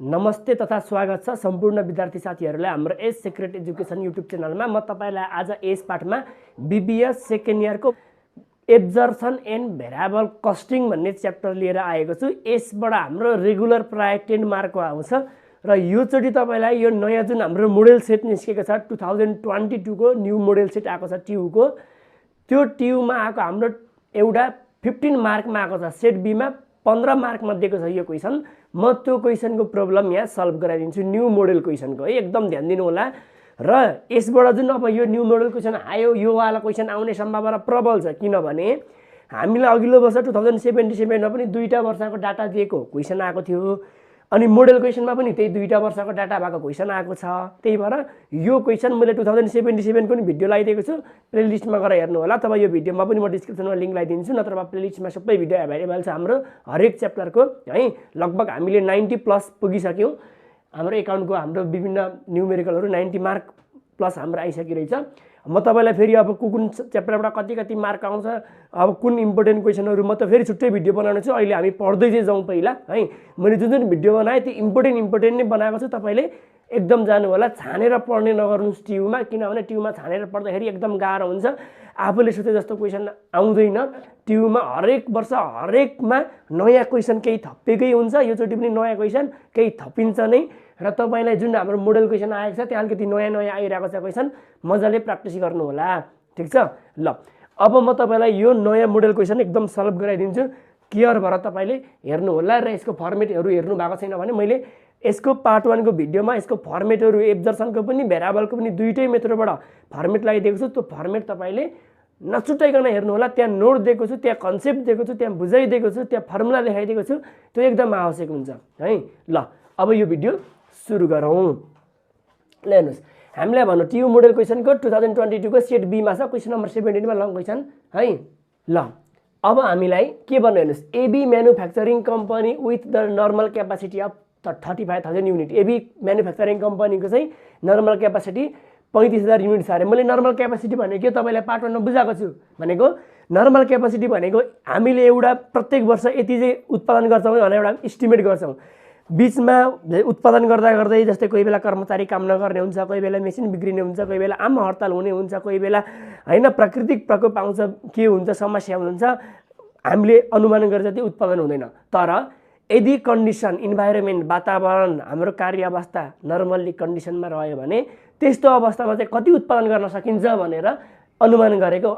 नमस्ते तथा स्वागत छ सम्पूर्ण विद्यार्थी साथीहरुलाई हाम्रो एज सिक्रेट एजुकेसन युट्युब च्यानलमा। म तपाईलाई आज एज पार्टमा बीबीएस सेकेन्ड इयरको एब्जर्प्सन एन्ड भेरिएबल कस्टिङ भन्ने च्याप्टर लिएर आएको छु। यसबाट हाम्रो रेगुलर प्राय 10 मार्कको आउँछ र यो चोटी तपाईलाई यो नयाँ जुन हाम्रो मोडेल सेट निस्केको छ 2022 को न्यू मोडेल सेट आएको छ ट्यू को, त्यो ट्यूमा आएको हाम्रो एउटा 15 मार्कमा आएको छ। सेट बी मा 15 मार्कमा दिएको छ यो क्वेशन। म त्यो क्वेशनको प्रब्लम यहाँ सल्भ गराइदिन्छु न्यू मोडेल क्वेशनको है, एकदम ध्यान दिनु होला। र यसबाट जुन अब यो न्यू मोडेल क्वेशन आयो, यो वाला क्वेशन आउने सम्भावना प्रबल छ, किनभने हामीले अघिल्लो वर्ष 2077 मा पनि दुईटा वर्षको डाटा दिएको क्वेशन आएको थियो अनि मोडेल क्वेशनमा पनि त्यही दुईटा वर्षको डाटा भएको क्वेशन आएको छ। त्यही भएर यो क्वेशन मैले 2077 को नि भिडियो लगाइदिएको छु, प्लेलिस्टमा गएर हेर्नु होला। तब यो भिडियोमा पनि म डिस्क्रिप्सनमा लिंक लगाइदिन्छु, नत्र प्लेलिस्टमा सबै भिडियो अभाइलेबल छ हाम्रो हरेक च्याप्टरको है। लगभग हामीले 90 प्लस पुगिसक्यौं। हाम्रो एकाउन्टको हाम्रो विभिन्न न्युमेरिकलहरु 90 मार्क प्लस हाम्रो आइसकिरहेछ। म तपाईलाई फेरि अब कुन च्याप्टरबाट कति मार्क आउँछ, अब कुन इम्पोर्टेन्ट क्वेशनहरु म त फेरि छुट्टै भिडियो बनाउने छु। अहिले हामी पढ्दै चाहिँ जाउँ पहिला है। मैले जुन भिडियो बनाए त्यो इम्पोर्टेन्ट नै बनाएको छु। तपाईले एकदम जानु होला, छानेर पढ्ने नगर्नुस् ट्यूमा, किनभने ट्यूमा छानेर पढ्दाखेरि एकदम गाह्रो हुन्छ। आफूले सोचे जस्तो क्वेशन आउँदैन। ट्यूमा हरेक वर्ष हरेकमा नयाँ क्वेशन केही थपिएकै हुन्छ। यो चोटी पनि नयाँ क्वेशन केही थपिन्छ नै र तपाईलाई जुन हाम्रो मोडेल क्वेशन आएको छ त्यहाँ अलिकति नयाँ आइरहेको छ क्वेशन, मजाले प्र्याक्टिस गर्नु होला। ठीक छ ल। अब म तपाईलाई यो नयाँ मोडेल क्वेशन एकदम सल्भ गराइदिन्छु। केयर भएर तपाईले हेर्नु होला र यसको फर्मेटहरु हेर्नु भएको छैन भने मैले यसको पार्ट 1 को भिडियोमा यसको फर्मेटहरु एब्जर्प्सनको पनि भेरिएबलको पनि दुईटै मेथडबाट फर्मेट लगाइदिएको छु। त्यो फर्मेट तपाईले नछुटाइकन हेर्नु होला। त्यहाँ नोट दिएको छु, त्यहाँ कन्सेप्ट दिएको छु, त्यहाँ बुझाइदिएको छु, त्यहाँ फर्मुला लेखाइदिएको छु। त्यो एकदम आवश्यक हुन्छ है। ल अब यो भिडियो सुरु गरौँ। ल हेर्नुस्, हामीले भन्नु ट्यू मोडेल क्वेशनको 2022 को सेट बी मा छ क्वेशन नम्बर 17 मा लङ क्वेशन है। ल अब हामीलाई के भन्नु हेर्नुस्, AB manufacturing company with the normal capacity of 35,000 unit. AB manufacturing कम्पनीको चाहिँ नर्मल क्यापासिटी 35,000 युनिट छ अरे। मैले नर्मल क्यापासिटी भनेको तपाईलाई पार्ट 1 मा बुझाएको छु। भनेको नर्मल क्यापासिटी भनेको हामीले एउटा प्रत्येक वर्ष यति चाहिँ उत्पादन गर्छौँ भनेर एउटा एस्टिमेट गर्छौँ। बीचमा उत्पादन गर्दा गर्दै जस्तै कोही बेला कर्मचारी काम नगर्ने हुन्छ, कोही बेला मेसिन बिग्रिने हुन्छ, कोही बेला आम हडताल हुने हुन्छ, कोही बेला हैन प्राकृतिक प्रकोप आउँछ, के हुन्छ समस्या हुन्छ, हामीले अनुमान गरे जति उत्पादन हुँदैन। तर यदि कन्डिसन इन्भाइरोमेन्ट वातावरण हाम्रो कार्य अवस्था नर्मल्ली कन्डिसनमा रह्यो भने त्यस्तो अवस्थामा चाहिँ कति उत्पादन गर्न सकिन्छ भनेर अनुमान गरेको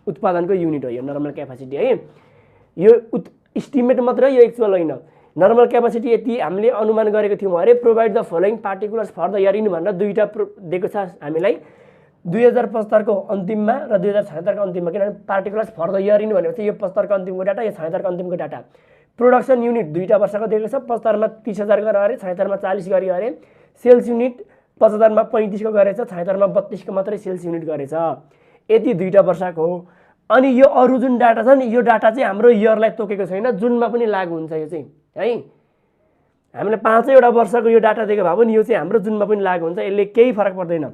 उत्पादनको युनिट हो यो नर्मल क्यापासिटी है। यो एस्टिमेट मात्र, यो एक्चुअल होइन। नर्मल क्यापासिटी यति हामीले अनुमान गरेको थियौँ अरे provide the following particulars for the year in भनेर दुईटा दिएको छ हामीलाई 2075 को अन्तिममा र 2076 को अन्तिममा। किनभने particulars for the year in भनेपछि यो 75 को अन्तिमको डाटा, यो 76 को अन्तिमको डाटा। प्रोडक्सन युनिट दुईटा वर्षको दिएको छ, 75 मा 30,000 गरेर अरे, 76 मा 40 गरी अरे। सेल्स युनिट 75 मा 35 को गरेछ, 76 मा 32 को मात्रै सेल्स युनिट गरेछ। यति दुईटा वर्षको हो। अनि यो अरु जुन डाटा छ नि, यो डाटा चाहिँ हाम्रो इयरलाई तोकेको छैन, जुनमा पनि लागु हुन्छ यो चाहिँ है। हामीले 5वटा वर्षको यो डाटा दिएको भए पनि यो चाहिँ हाम्रो जुनमा पनि लागु हुन्छ, यसले केही फरक पर्दैन।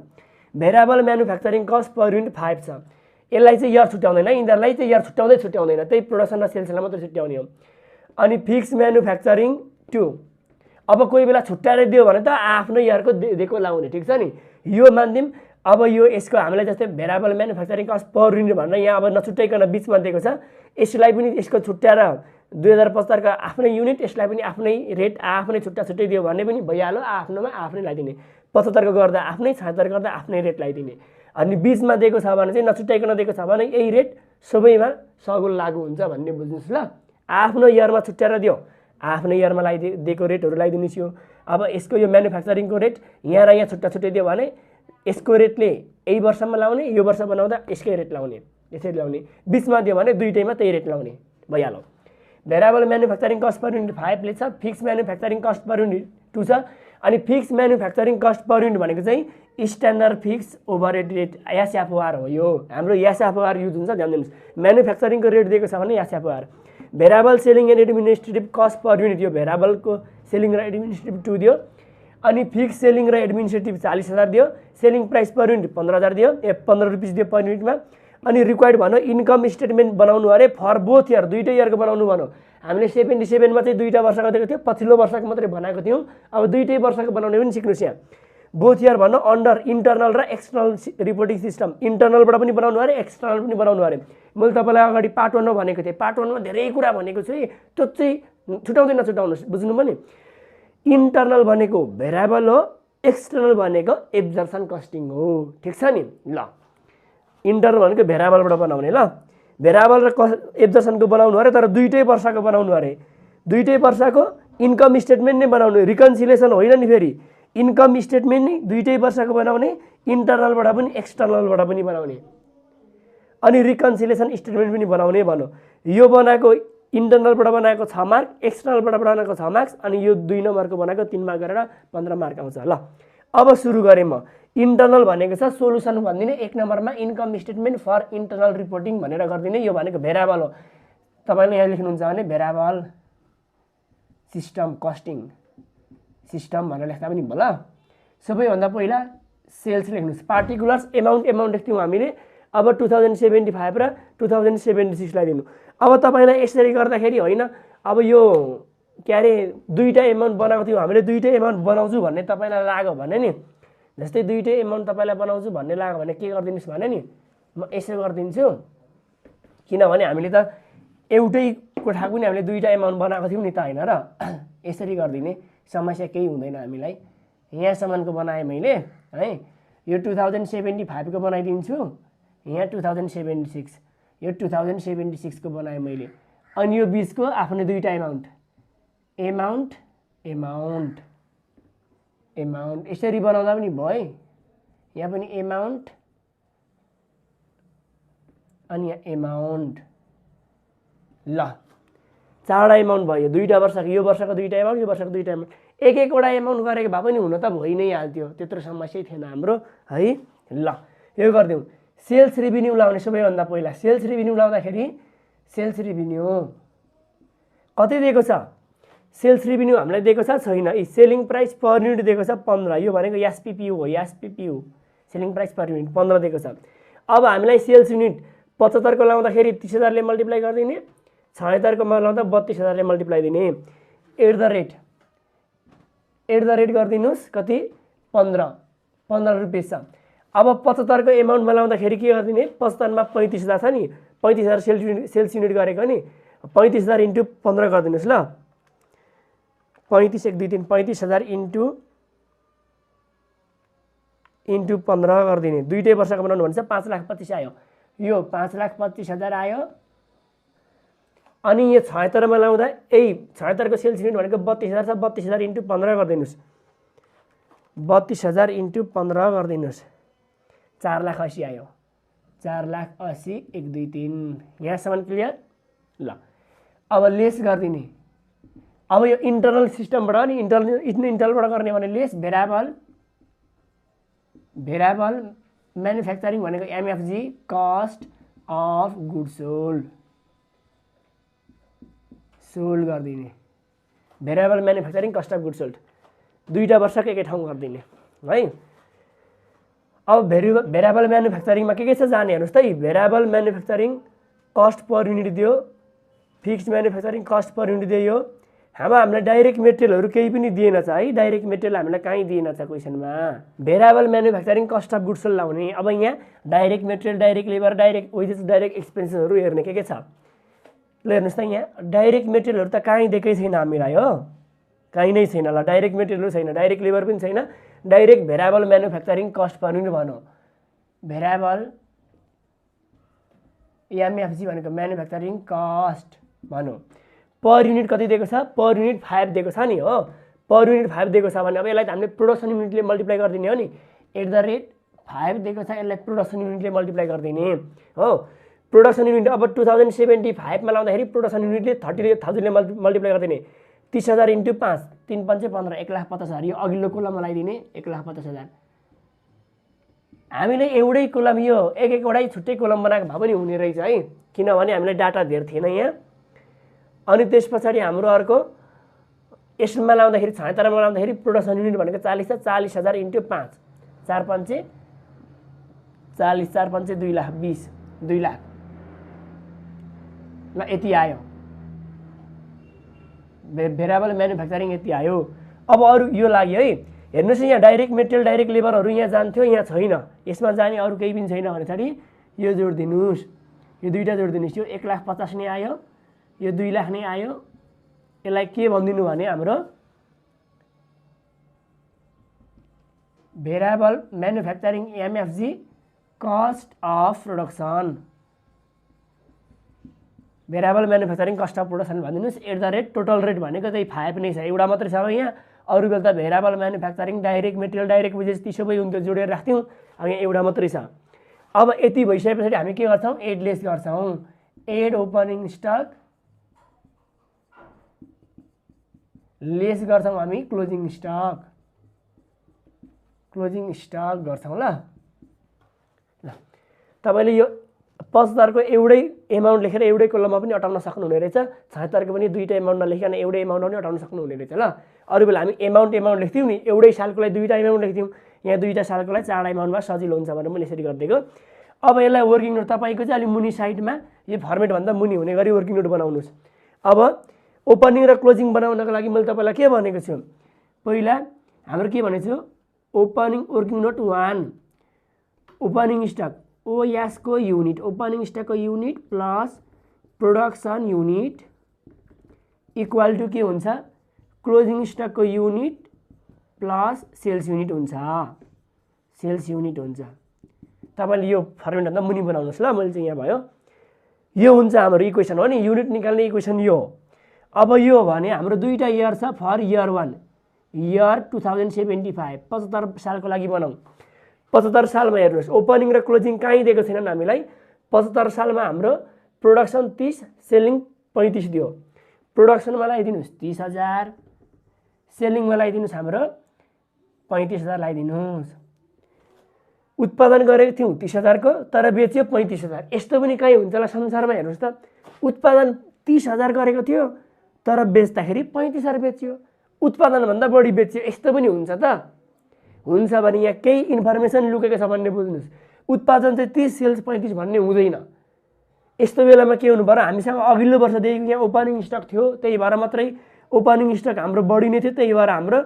Variable manufacturing cost per unit 5 छ। यसलाई चाहिँ इयर छुट्याउँदैन, यिनीहरुलाई चाहिँ इयर छुट्याउँदैन, त्यही प्रोडक्सन र सेल्सलाई मात्र छुट्याउने हो। अनि फिक्स म्यानुफ्याक्चरिङ 2। अब कोही बेला छुट्याएर दियो भने त आफ्नो इयरको दिएको लाउने, ठीक छ नि, यो मान्दिम। अब यो यसको हामीलाई जस्तै variable manufacturing cost per unit भनेर यहाँ अब नछुट्याइकन बीचमा दिएको छ। यसलाई पनि यसको छुट्याएर 2075 का आफ्नै युनिट, यसलाई पनि आफ्नै रेट आफ्नै छुट्टै दियो भने पनि भइहाल्यो। आफ्नोमा आफ्नै लगाइदिने, 75 को गर्दा आफ्नै, 76 गर्दा आफ्नै रेट लगाइदिने। अनि बीचमा दिएको छ भने चाहिँ नछुट्याइकन दिएको छ भने यही रेट सबैमा सगुल लागु हुन्छ भन्ने बुझ्नुस् ल। आफ्नो इयरमा छुट्याएर दियो, आफ्नै इयरमा दिएको रेटहरु लगाइदिनुस् यो। अब यसको यो म्यानुफ्याक्चरिङको रेट यहाँ र यहाँ छुट्टै दियो भने यसको रेटले यही वर्षमा लाउने, यो वर्ष बनाउँदा यसकै रेट लाउने, यसरी लाउने। बीचमा दियो भने दुईटैमा त्यही रेट लाउने भइहाल्यो। Variable manufacturing cost per unit 5 ले छ, fix manufacturing cost per unit 2 छ। अनि fix manufacturing cost per unit भनेको चाहिँ स्ट्यान्डर्ड फिक्स ओभरहेड रेट एसएफओआर हो। यो हाम्रो एसएफओआर युज हुन्छ, ध्यान दिनुस्। म्यानुफ्याक्चरिङको रेट दिएको छ भने SFOR. Variable selling and administrative cost per unit, यो भेरिएबलको सेलिङ र एडमिनिस्ट्रेटिभ 2 दियो। अनि फिक्स सेलिङ र एडमिनिस्ट्रेटिभ 40,000 दियो। सेलिङ प्राइस पर युनिट 15,000 दियो, 15 रुपैयाँ दियो पर युनिटमा। अनि रिक्वायर्ड भनौँ इन्कम स्टेटमेन्ट बनाउनु अरे फर बोथ इयर, दुईटै इयरको बनाउनु भनौँ। हामीले 77 मा चाहिँ 2टा वर्षको दिएको थियो, पछिल्लो वर्षको मात्रै बनाएको थियौँ। अब 2टै वर्षको बनाउने पनि सिक्नुहोस्। यहाँ बोथ इयर भनौँ अन्डर इन्टरनल र एक्सटर्नल रिपोर्टिङ सिस्टम, इन्टरनलबाट पनि बनाउनु अरे एक्सटर्नल पनि बनाउनु अरे। मैले तपाईँलाई अगाडि पार्ट 1 मा भनेको थिएँ, पार्ट 1 मा धेरै कुरा भनेको छु है, त्यो चाहिँ छुटाउँदै नछुटाउनुहोस्, बुझ्नु पनि। इन्टरनल भनेको भेरिएबल हो, एक्सटर्नल भनेको एब्जर्प्सन कस्टिङ हो, ठिक छ नि। ल इन्टरनल भनेको भेरिएबलबाट बनाउने, ल भेरिएबल र एब्जर्प्सनको बनाउनु अरे, तर 2टै वर्षको बनाउनु अरे। 2टै वर्षको इन्कम स्टेटमेन्ट नै बनाउनु, रिकन्सिलिएसन होइन नि। फेरि इन्कम स्टेटमेन्ट नै 2टै वर्षको बनाउने, इन्टरनलबाट पनि एक्सटर्नलबाट पनि बनाउने, अनि रिकन्सिलिएसन स्टेटमेन्ट पनि बनाउने भनौँ। यो बनाएको इन्टरनलबाट बनाएको 6 मार्क, एक्सटर्नलबाट बनाएको 6 मार्क्स, अनि यो 2 नम्बरको बनाएको 3 मार्क गरेर 15 मार्क आउँछ। ल अब सुरु गरेँ म। इन्टरनल भनेको छ सोलुसन भनिदिने, 1 नम्बरमा income statement for internal reporting भनेर गरिदिने। यो भनेको भेरिएबल हो। तपाईँले यहाँ लेख्नुहुन्छ भने भेरिएबल सिस्टम कस्टिङ सिस्टम भनेर लेख्दा पनि भयो। ल सबैभन्दा पहिला सेल्स लेख्नुहोस्, पार्टिकुलर्स एमाउन्ट लेख्थ्यौँ हामीले। अब 2075 र 2076 लाई दिनु। अब तपाईँलाई यसरी गर्दाखेरि होइन, अब यो के अरे 2टा एमाउन्ट बनाएको थियौँ हामीले, 2टै एमाउन्ट बनाउँछु भन्ने तपाईँलाई लाग्यो भने नि, जस्तै 2टै एमाउन्ट तपाईँलाई बनाउँछु भन्ने लाग्यो भने के गरिदिनुहोस् भने नि, म यसो गरिदिन्छु। किनभने हामीले त एउटै कोठाको नि हामीले 2टा एमाउन्ट बनाएको थियौँ नि त, होइन र। यसरी गरिदिने, समस्या केही हुँदैन हामीलाई। यहाँसम्मको बनाएँ मैले है, यो 2075 को बनाइदिन्छु, यहाँ 2076, यो 2076 को बनाएँ मैले। अनि यो बिचको आफ्नै 2टा एमाउन्ट यसरी बनाउँदा पनि भयो। यहाँ पनि एमाउन्ट अनि यहाँ एमाउन्ट। ल 4वटा एमाउन्ट भयो, 2टा वर्षको, यो वर्षको 2टा एमाउन्ट, यो वर्षको 2टा एमाउन्ट, एक-एकवटा एमाउन्ट गरेको भए पनि हुन त भइ नै हाल्थ्यो, त्यत्रो समस्या थिएन हाम्रो है। ल यो गरिदिउँ। सेल्स रेभिन्यू लाउने सबैभन्दा पहिला। सेल्स रेभिन्यू लाउँदाखेरि सेल्स रेभिन्यू कति दिएको छ? सेल्स रेभिन्यू हामीलाई दिएको छ छैन। सेलिङ प्राइस पर युनिट दिएको छ 15, यो भनेको एसपीपीयू हो, SPPU selling price per unit 15 दिएको छ। अब हामीलाई सेल्स युनिट 75 को लाउँदाखेरि 30,000 ले मल्टिप्लाई गरिदिने, 76 को लाउँदा 32,000 ले मल्टिप्लाई दिने। एट द रेट गरिदिनुहोस्, कति 15 रुपियाँ छ। अब 75 को एमाउन्टमा लाउँदाखेरि के गरिदिने, 75 मा 35,000 छ नि, 35,000 सेल्स युनिट गरेको नि, 35,000 इन्टु 15 गरिदिनुहोस्। ल 35 1 2 3 35,000 इन्टु 15 गरिदिने। 2टै वर्षको बनाउनु भन्छ, 5,25,000 आयो। यो 5,25,000 आयो। अनि यो 76 मा लाउँदा 76 को सेल्स युनिट भनेको 32,000 छ, 32,000 इन्टु 15 गरिदिनुहोस्, 32,000 इन्टु 15 गरिदिनुहोस्, 4,80,000 आयो। 4,80,000 1 2 3, यहाँसम्म क्लियर। ल अब लेस गरिदिने। अब यो इन्टरनल सिस्टमबाट नि इन्टरनलबाट गर्ने भने लेस भेरिएबल म्यानुफ्याक्चरिङ भनेको MFG cost of good sold गरिदिने। Variable manufacturing cost of good sold 2टा वर्षको एकै ठाउँ गरिदिने है। अब भेरिएबल म्यानुफ्याक्चरिङमा के छ जाने हेर्नुहोस् त। Variable manufacturing cost per unit दियो, fixed manufacturing cost per unit दियो। हामीलाई डाइरेक्ट मेटेरियलहरू केही पनि दिएन छ है, डाइरेक्ट मेटेरियल हामीलाई कहीँ दिएन छ क्वेसनमा। Variable manufacturing cost of goods sold लाउने। अब यहाँ direct material, direct labour, direct wages, direct एक्सपेन्सेसहरू हेर्ने के छ। ल हेर्नुहोस् त, यहाँ डाइरेक्ट मेटेरियलहरू त कहीँ दिएकै छैन हामीलाई हो, कहीँ नै छैन। ल डाइरेक्ट मेटेरियल छैन, डाइरेक्ट लेबर पनि छैन, direct variable manufacturing cost per unit भनौँ। भेरिएबल एमएफजी भनेको म्यानुफ्याक्चरिङ कस्ट भनौँ। पर युनिट कति दिएको छ? पर युनिट 5 दिएको छ नि हो। पर युनिट 5 दिएको छ भने अब यसलाई हामीले प्रोडक्सन युनिटले मल्टिप्लाई गरिदिने हो नि। एट द रेट 5 दिएको छ, यसलाई प्रोडक्सन युनिटले मल्टिप्लाई गरिदिने हो। प्रोडक्सन युनिट अब 2075 मा लाउँदाखेरि प्रोडक्सन युनिटले 30,000 ले मल्टिप्लाई गरिदिने। 30,000 इन्टु 5, 3 5 15, 1,50,000। यो अघिल्लो कोलममा लगाइदिने 1,50,000। हामीले एउटै कोलम, यो एक-एकवटै छुट्टै कोलम बनाएको भए पनि हुने रहेछ है, किनभने हामीलाई डाटा धेरै थिएन यहाँ। अनि त्यस पछाडि हाम्रो अर्को यसमा लाउँदाखेरि 76 मा लाउँदाखेरि प्रोडक्सन युनिट भनेको 40 छ। 40,000 इन्टु 5, 4 5 40, 4 5 2,20,000, 2 लाख ल यति आयो भेरिएबल म्यानुफ्याक्चरिङ यति आयो अब अरु यो लाग्यो है हेर्नुस् यहाँ डाइरेक्ट मेटेरियल डाइरेक्ट लेबरहरु यहाँ जान्थ्यो यहाँ छैन यसमा जाने अरु केही पनि छैन भनेपछि यो जोड दिनुस् यो दुईटा जोड दिनुस् यो 1,50,000 नै आयो यो 2 लाख नै आयो यसलाई के भन्दिनु भने हाम्रो variable manufacturing MFG cost of production variable manufacturing cost of production भनिदिनुस् @ टोटल रेट भनेको चाहिँ 5 नै छ एउटा मात्रै छ यहाँ अरु बेला त variable manufacturing direct material direct wages ती सबै हुन्थ्यो जोडेर राख्थ्यौं अब यहाँ एउटा मात्रै छ अब यति भइसकेपछि हामी के गर्छौं एड लेस गर्छौं एड ओपनिङ स्टक लेस गर्छौं हामी क्लोजिङ स्टक गर्छौं ल तपाईले यो 75 को एउटै एमाउन्ट लेखेर एउटै कलममा पनि अटाउन सक्नुहुने रहेछ 76 को पनि दुईटा एमाउन्ट नलेखिकन एउटै एमाउन्टमा पनि अटाउन सक्नुहुने रहेछ ल अरु बेला हामी एमाउन्ट लेख्थ्यौं नि एउटै सालको लागि दुईटा एमाउन्ट लेख्थ्यौं यहाँ दुईटा सालको लागि चारवटा एमाउन्टमा सजिलो हुन्छ भनेर मैले यसरी गर्दिएको अब यसलाई वर्किङ नोट तपाईको चाहिँ अलि मुनि साइडमा यो फर्मेट भन्दा मुनि हुने गरी वर्किङ नोट बनाउनुस् अब ओपनिङ र क्लोजिङ बनाउनको लागि मैले तपाईलाई के भनेको छु पहिला हाम्रो के भनेको छु opening working note 1 opening stock OS को युनिट ओपनिङ स्टक को unit plus production unit equal to के हुन्छ क्लोजिङ स्टक को युनिट प्लस सेल्स युनिट हुन्छ तपाईले यो फर्मेट भन्दा मुनि बनाउनुस् ल मैले चाहिँ यहाँ भयो यो हुन्छ हाम्रो इक्वेसन हो नि युनिट निकाल्ने इक्वेसन यो अब यो भने हाम्रो दुईटा इयर छ फर इयर 1 इयर 2075 75 सालको लागि बनाऊ 75 सालमा हेर्नुस् ओपनिङ र क्लोजिङ कहीँ दिएको छैनन् हामीलाई 75 सालमा हाम्रो प्रोडक्सन 30 सेलिङ 35 दियो प्रोडक्सनमा लगाइदिनुस् 30,000 सेलिङमा लगाइदिनुस् हाम्रो 35,000 लगाइदिनुस् उत्पादन गरेको थियौं 30,000 को तर बेच्यो 35,000 यस्तो पनि कहीँ हुन्छ होला संसारमा हेर्नुस् त उत्पादन 30,000 गरेको थियो तर बेच्दाखेरि 35,000 बेच्यो उत्पादन भन्दा बढी बेच्यो यस्तो पनि हुन्छ त हुन्छ भने यहाँ केही इन्फर्मेसन लुकेको छ भन्ने बुझ्नुस् उत्पादन चाहिँ 30 सेल्स 35 भन्ने हुँदैन यस्तो बेलामा के हुनु पर्यो हामीसँग अघिल्लो वर्षदेखि यहाँ ओपनिङ स्टक थियो त्यही भएर मात्रै ओपनिङ स्टक हाम्रो बढी नै थियो त्यही भएर हाम्रो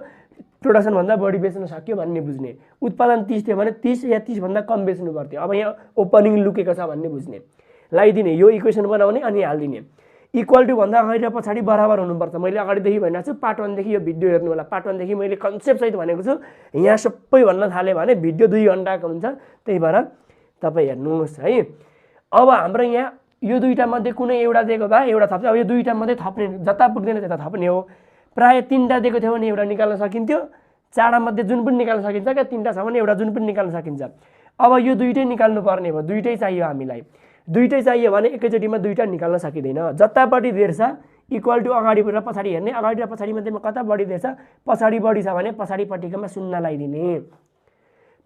प्रोडक्सन भन्दा बढी बेच्न सक्यो भन्ने बुझ्ने उत्पादन 30 थियो भने 30 या 30 भन्दा कम बेच्नु पर्थ्यो अब यहाँ ओपनिङ लुकेको छ भन्ने बुझ्ने लगाइदिने यो इक्वेसन बनाउने अनि हाल्दिने इक्वल टु भन्दा अगाडि र पछाडी बराबर हुनुपर्छ मैले अगाडिदेखि भनिरहेको छु पार्ट 1 देखि यो भिडियो हेर्नु होला पार्ट 1 देखि मैले कन्सेप्ट सहित भनेको छु यहाँ सबै भन्न थाले भने भिडियो 2 घण्टाको हुन्छ त्यही भएर तपाई हेर्नुस् है अब हाम्रो यहाँ यो दुईटा मध्ये कुनै एउटा दिएको भए एउटा थप्छ अब यो दुईटा मध्ये थप्ने जता पुग्दैन त्यता थप्ने हो प्राय 3टा दिएको थियो भने एउटा निकाल्न सकिन्थ्यो 4टा मध्ये जुन पनि निकाल्न सकिन्छ के 3टा छ भने एउटा जुन पनि निकाल्न सकिन्छ अब यो दुईटै निकाल्नु पर्ने भयो दुईटै चाहियो हामीलाई दुईटै चाहियो भने एकैचोटीमा दुईटा निकाल्न सकिदैन जतापटि धेर छ इक्वल टु अगाडि र पछाडी हेर्ने अगाडि र पछाडी मध्येमा कता बढी धेर छ पछाडी बढी छ भने पछाडीपट्टिकोमा 0 लगाइदिने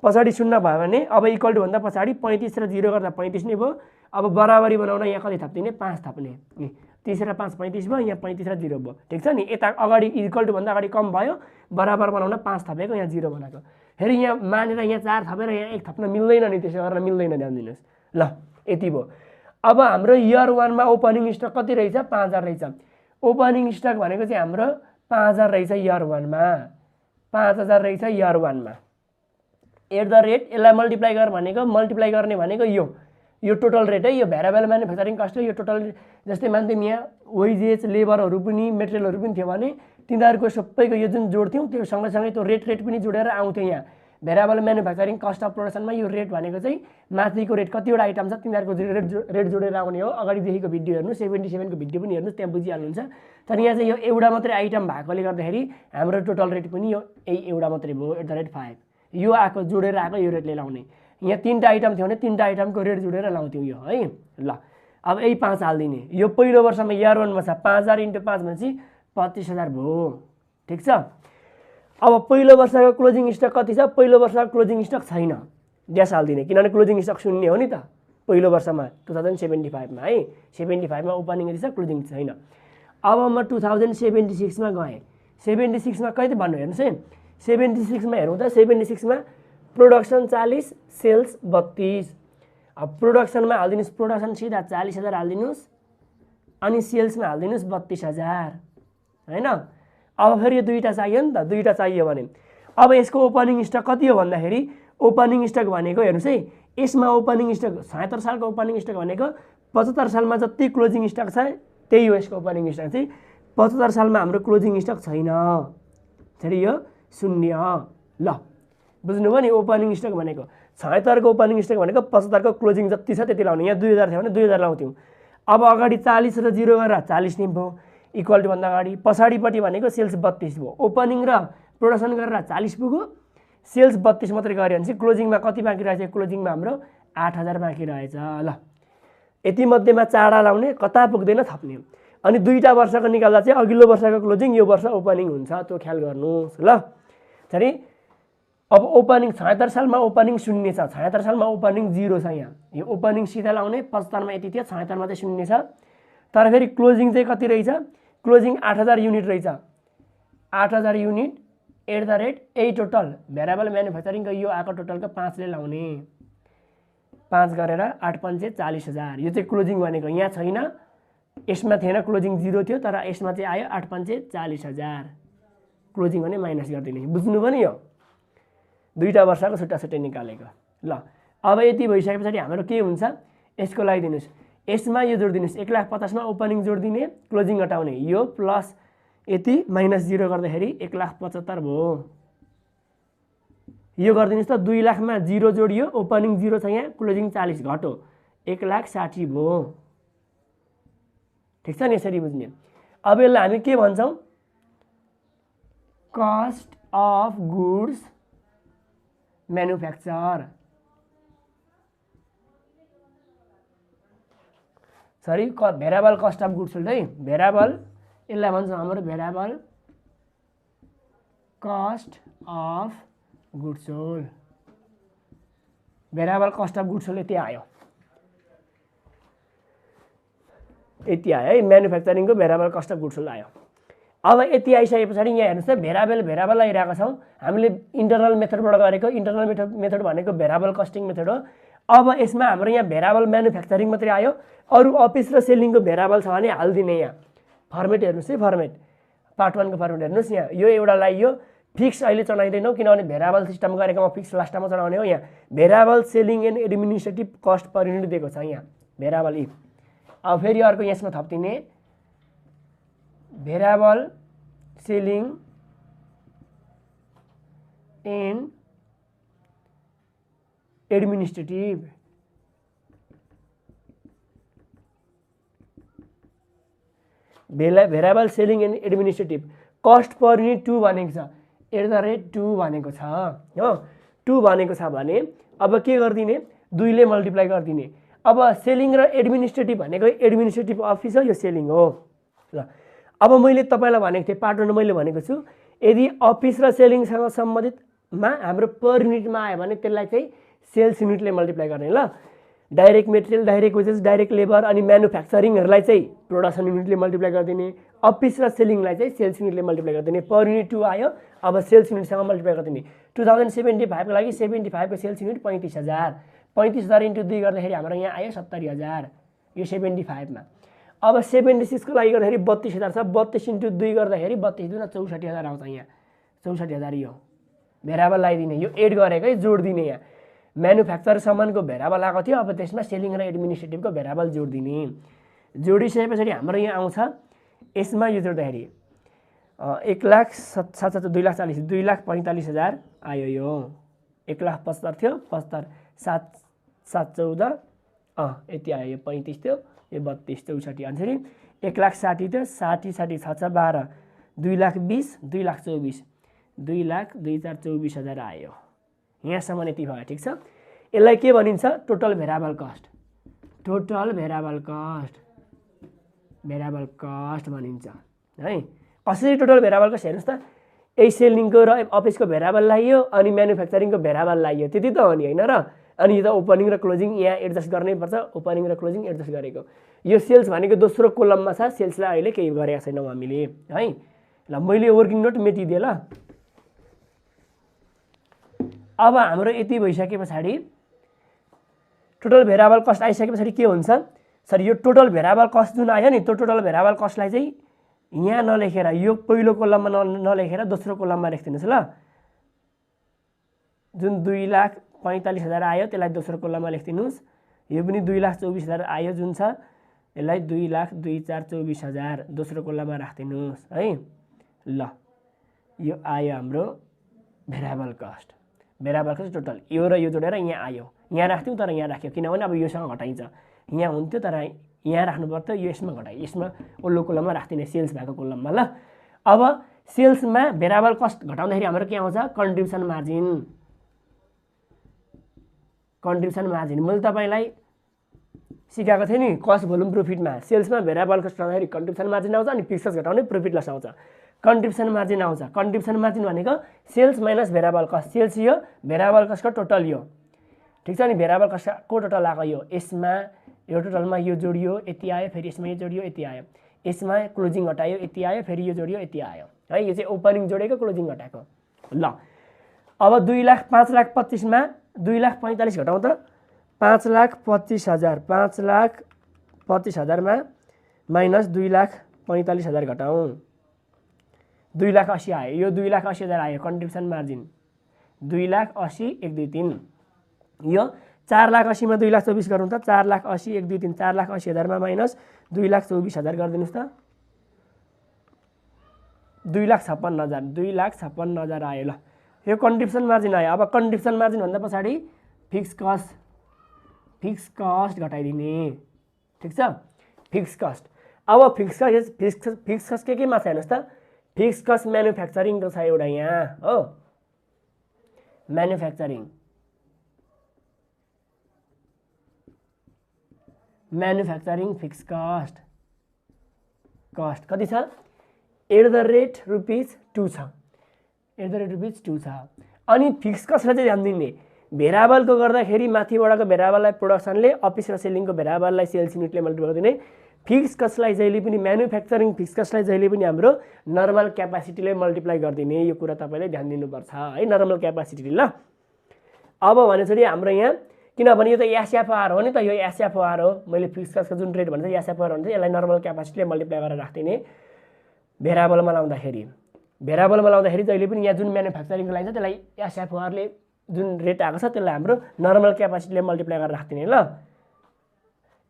पछाडी 0 भयो भने अब इक्वल टु भन्दा पछाडी 35 र 0 गर्दा 35 नै भयो अब बराबरी बनाउन यहाँ कति थप्दिने 5 थप्ने 30 र 5 35 भयो यहाँ 35 र 0 भयो ठीक छ नि यता अगाडि इक्वल टु भन्दा अगाडि कम भयो बराबर बनाउन 5 थपेको यहाँ 0 बनाएको फेरि यहाँ मानेर यहाँ 4 थपेर यहाँ 1 थप्न मिल्दैन नि त्यसो गरेर मिल्दैन ध्यान दिनुस् ल यति भयो अब हाम्रो इयर 1 मा ओपनिङ स्टक कति रहेछ 5000 रहेछ ओपनिङ स्टक भनेको चाहिँ हाम्रो 5000 रहेछ इयर 1 मा 5000 रहेछ इयर 1 मा @ यसलाई मल्टिप्लाई गर्ने भनेको यो टोटल रेट है यो भेरिएबल म्यानुफ्याक्चरिङ कस्ट यो टोटल जस्तै मान्छौँ यहाँ वेजेस लेबरहरु पनि मेटेरियलहरु पनि थियो भने तिनीहरुको सबैको यो जुन जोड्थ्यौं त्यो सँगसँगै त्यो रेट पनि जोडेर आउँथ्यो यहाँ भेरिएबल म्यानुफ्याक्चरिङ कस्ट अफ प्रोडक्सनमा यो रेट भनेको चाहिँ माथिको रेट कतिवटा आइटम छ तिनीहरुको रेट जोडेर आउने हो अगाडि देखिको भिडियो हेर्नु 77 को भिडियो पनि हेर्नुस् त्यहाँ बुझिहाल्नुहुन्छ तर यहाँ चाहिँ यो एउटा मात्रै आइटम भएकोले गर्दाखेरि हाम्रो टोटल रेट पनि यो एउटा मात्रै भयो @ 5 यो आको जोडेर आको यो रेटले लाउने यहाँ 3टा आइटम थियो भने 3टा आइटमको रेट जोडेर लाउँथ्यौ यो है ल अब यही 5 हाल्दिने यो पहिलो वर्षमा इयर 1 मा छ 5000 * 5 भनेपछि 25000 भयो ठीक छ अब पहिलो वर्षको क्लोजिङ स्टक कति छ पहिलो वर्षको क्लोजिङ स्टक छैन ड्यास हाल्दिने किनभने क्लोजिङ स्टक शून्य हो नि त पहिलो वर्षमा 2075 मा है 75 मा ओपनिङ यति छ क्लोजिङ छैन अब म 2076 मा गए 76 मा कति भन्नु हेर्नुस् है 76 मा हेरौँ त 76 मा प्रोडक्सन 40 सेल्स 32 अब प्रोडक्सनमा हालिदिनुहोस्, प्रोडक्सन सिधा 40,000 हालिदिनुहोस् अनि सेल्समा हालिदिनुहोस् 32,000 हैन। अब फेरि यो दुईटा चाहियो नि त, दुईटा चाहियो भने अब यसको ओपनिङ स्टक कति हो भन्दाखेरि ओपनिङ स्टक भनेको हेर्नुहोस् है, यसमा ओपनिङ स्टक 76 सालको ओपनिङ स्टक भनेको 75 सालमा जति क्लोजिङ स्टक छ त्यही हो यसको ओपनिङ स्टक चाहिँ। 75 सालमा हाम्रो क्लोजिङ स्टक छैन, फेरि यो 0। ल बुझ्नुभयो नि, ओपनिङ स्टक भनेको 76 को ओपनिङ स्टक भनेको 75 को क्लोजिङ जति छ त्यति लाउने। यहाँ 2000 थियो भने 2000 लाउँथ्यौँ। अब अगाडि 40 र 0 गरेर 40 नै भयो इक्वल टु भन्दा अगाडि। पछाडिपट्टि भनेको सेल्स 32 भयो, ओपनिङ र प्रोडक्सन गरेर 40 पुग्यो, सेल्स 32 मात्रै गऱ्यो भने चाहिँ क्लोजिङमा कति बाँकी रहेछ? क्लोजिङमा हाम्रो 8000 बाँकी रहेछ। ल यति मध्येमा चाडा लाउने, कता पुग्दैन थप्ने। अनि दुईटा वर्षको निकाल्दा चाहिँ अघिल्लो वर्षको क्लोजिङ यो वर्ष ओपनिङ हुन्छ, त्यो ख्याल गर्नुहोस्। ल फेरि अब ओपनिङ 76 सालमा ओपनिङ 0 छ, 76 सालमा ओपनिङ 0 छ। यहाँ यो ओपनिङ सिधा लाउने, 75 मा यति थियो, 76 मा चाहिँ 0 छ। तर फेरि क्लोजिङ चाहिँ कति रहेछ? क्लोजिङ 8000 युनिट रहेछ। 8000 युनिट एट द रेट यही टोटल भेरिएबल म्यानुफ्याक्चरिङको यो आएको टोटलको 5 ले लाउने, 5 गरेर 8 पंचे 40,000। यो चाहिँ क्लोजिङ भनेको यहाँ छैन, यसमा थिएन, क्लोजिङ 0 थियो, तर यसमा चाहिँ आयो 8 पंचे 40,000। क्लोजिङ भने माइनस गरिदिने, बुझ्नुभयो नि? यो दुईटा वर्षको छुट्टा छुट्टै निकालेको। ल अब यति भइसके पछाडि हाम्रो के हुन्छ? यसको लगाइदिनुहोस्, यसमा यो जोडिदिनुहोस्, 1,50,000 मा ओपनिङ जोडिदिने, क्लोजिङ घटाउने, यो प्लस यति माइनस 0 गर्दाखेरि 1,75,000 भयो। यो गरिदिनुहोस् त, 2 लाखमा 0 जोडियो, ओपनिङ 0 छ यहाँ, क्लोजिङ 40 घट्यो, 1,60,000 भयो। ठिक छ नि? यसरी बुझ्ने। अब यसलाई हामी के भन्छौँ? Cost of goods manufacture, sorry variable cost of goods sold है, भेरिएबल, यसलाई भन्छौँ हाम्रो variable cost of goods sold. Variable cost of goods sold यति आयो, यति आयो है, म्यानुफ्याक्चरिङको variable cost of goods sold आयो। अब यति आइसके पछाडि यहाँ हेर्नुहोस् त, भेरिएबल लगाइरहेको छौँ हामीले, इन्टरनल मेथडबाट गरेको। इन्टरनल मेथड भनेको भेरिएबल कस्टिङ मेथड हो। अब यसमा हाम्रो यहाँ भेरिएबल म्यानुफ्याक्चरिङ मात्रै आयो, अरू अफिस र सेलिङको भेरिएबल छ भने हालिदिने। यहाँ फर्मेट हेर्नुहोस् है, फर्मेट पार्ट 1 को फर्मेट हेर्नुहोस्। यहाँ यो एउटा लगाइयो, फिक्स अहिले चलाइँदैनौँ किनभने भेरिएबल सिस्टम गरेकोमा फिक्स लास्टमा चलाउने हो। यहाँ variable selling and administrative cost per unit दिएको छ, यहाँ भेरिएबल ई। अब फेरि अर्को यसमा थपिदिने, variable selling and administrative, variable selling and administrative cost per unit 2 भनेको छ, एट द रेट 2 भनेको छ हो। 2 भनेको छ भने अब के गरिदिने? 2 ले मल्टिप्लाई गरिदिने। अब सेलिङ र एडमिनिस्ट्रेटिभ भनेको एडमिनिस्ट्रेटिभ अफिस हो, यो सेलिङ हो। ल अब मैले तपाईँलाई भनेको थिएँ, पार्ट 1 मैले भनेको छु, यदि अफिस र सेलिङसँग सम्बन्धितमा हाम्रो पर युनिटमा आयो भने त्यसलाई चाहिँ सेल्स युनिटले मल्टिप्लाई गर्ने। ल direct material, direct wages, direct labour अनि म्यानुफ्याक्चरिङहरूलाई चाहिँ प्रोडक्सन युनिटले मल्टिप्लाई गरिदिने, अफिस र सेलिङलाई चाहिँ सेल्स युनिटले मल्टिप्लाई गरिदिने। पर युनिट 2 आयो, अब सेल्स युनिटसँग मल्टिप्लाई गरिदिने। 2075 को लागि 75 को सेल्स युनिट 35,000, 35,000 इन्टु 2 गर्दाखेरि हाम्रो यहाँ आयो 70,000, यो 75 मा। अब 76 को लागि गर्दाखेरि 32,000 छ, 32 इन्टु 2 गर्दाखेरि 32 दुना 64,000 आउँछ। यहाँ 64,000 यो भेरिएबल लगाइदिने, यो एड गरेको है, जोडिदिने। यहाँ म्यानुफ्याक्चर सामानको भेरिएबल आएको थियो, अब त्यसमा सेलिङ र एडमिनिस्ट्रेटिभको भेरिएबल जोडिदिने। जोडिसके पछाडि हाम्रो यहाँ आउँछ, यसमा यो जोड्दाखेरि 1,07,7 2,40,000 2,45,000 आयो। यो 1,75,000 थियो, 75 7 7 14 यति आयो, यो 35 थियो, यो 32 64 अनि 1,60,000 थियो, 60 60 6 6 12 2,20,000 2,24,000 2,24,000 आयो। यहाँसम्म यति भयो। ठिक छ? यसलाई के भनिन्छ? Total variable cost, total variable cost भनिन्छ है। कसरी टोटल भेरिएबल कस्ट हेर्नुहोस् त, यही सेलिङको र अफिसको भेरिएबल लाइयो अनि म्यानुफ्याक्चरिङको भेरिएबल लाइयो, त्यति त हो नि होइन र? अनि यो त ओपनिङ र क्लोजिङ यहाँ एडजस्ट गर्नै पर्छ, ओपनिङ र क्लोजिङ एडजस्ट गरेको। यो सेल्स भनेको दोस्रो कोलममा छ, सेल्सलाई अहिले केही गरेका छैनौँ हामीले है। ल मैले वर्किङ नोट मेटिदिएँ। ल अब हाम्रो यति भइसके पछाडि टोटल भेरिएबल कस्ट आइसकेपछि के हुन्छ सर यो टोटल भेरिएबल कस्ट जुन आयो नि त्यो टोटल भेरिएबल कस्टलाई चाहिँ यहाँ नलेखेर यो पहिलो कोलममा नलेखेर दोस्रो कोलममा लेखिदिनुस् ल जुन 2,45,000 आयो त्यसलाई दोस्रो कोलममा लेखिदिनुस् यो पनि 2,24,000 आयो जुन छ यसलाई 2,02,424,000 दोस्रो कोलममा राख्दिनुस् है ल यो आयो हाम्रो भेरिएबल कस्ट टोटल यो र यो जोडेर यहाँ आयो यहाँ राख्थ्यौँ तर यहाँ राख्यो किनभने अब योसँग घटाइन्छ यहाँ हुन्थ्यो तर यहाँ राख्नु पर्थ्यो यो यसमा घटाइ यसमा ओल्लो कोलममा राख्दिने सेल्स भएको कोलममा ल अब सेल्समा भेरिएबल कस्ट घटाउँदाखेरि हाम्रो के आउँछ कन्ट्रिब्युसन मार्जिन मैले तपाईलाई सिकाएको थिएँ नि कस्ट भोल्युम प्रॉफिटमा सेल्समा भेरिएबल कस्ट घटाउँदाखेरि कन्ट्रिब्युसन मार्जिन आउँछ अनि फिक्स कस्ट घटाउने प्रॉफिट लस आउँछ कन्ट्रिब्युसन मार्जिन आउँछ कन्ट्रिब्युसन मार्जिन भनेको sales minus variable cost sales यो भेरिएबल कस्टको टोटल यो ठीक छ नि भेरिएबल कस्टको टोटल आएको यो यसमा यो टोटलमा यो जोडियो यति आयो फेरि यसमा यो जोडियो यति आयो यसमा क्लोजिङ घटायो यति आयो फेरि यो जोडियो यति आयो है यो चाहिँ ओपनिङ जोडेको क्लोजिङ घटाएको ल अब 5,25,000 मा 2,45,000 घटाउँ त 5,25,000 5,25,000 मा माइनस 2,45,000 घटाउँ 2,80,000 आयो यो 2,80,000 आयो कन्ट्रिब्युसन मार्जिन 2,80,000 1 2 3 यो 4,80,000 मा 2,24,000 गरौँ त 4,80,000 1 2 3 4,80,000 मा माइनस 2,24,000 गरिदिनुस् त 2,56,000 आयो ल यो कन्ट्रिब्युसन मार्जिन आयो अब कन्ट्रिब्युसन मार्जिन भन्दा पछाडि फिक्स कस्ट घटाइदिने ठीक छ फिक्स कस्ट अब फिक्स कस्ट के मा छ हेर्नुस् त फिक्स कस्ट म्यानुफ्याक्चरिङ छ एउटा यहाँ हो म्यानुफ्याक्चरिङ फिक्स कस्ट कति छ ₹2 छ ₹2 छ अनि फिक्स कस्टलाई चाहिँ ध्यान दिने भेरिएबलको गर्दाखेरि माथिबाटको भेरिएबललाई प्रोडक्सनले अफिस र सेलिङको भेरिएबललाई सेल्स युनिटले मल्टिप्लाई गरिदिने फिक्स कस्टलाई जहिले पनि म्यानुफ्याक्चरिङ फिक्स कस्टलाई जहिले पनि हाम्रो नर्मल क्यापासिटीले मल्टिप्लाई गरिदिने यो कुरा तपाईले ध्यान दिनुपर्छ है नर्मल क्यापासिटी ल अब भनेपछि हाम्रो यहाँ किनभने यो त एसएफआर हो नि त यो एसएफआर हो मैले फिक्स कस्टको जुन रेट भन्छ एसएफआर भन्छ यसलाई नर्मल क्यापासिटीले मल्टिप्लाई गरेर राख्दिने भेरिएबलमा लाउँदाखेरि जहिले पनि यहाँ जुन म्यानुफ्याक्चरिङको लागि छ त्यसलाई एसएफआरले जुन रेट आएको छ त्यसलाई हाम्रो नर्मल क्यापासिटीले मल्टिप्लाई गरेर राख्दिने ल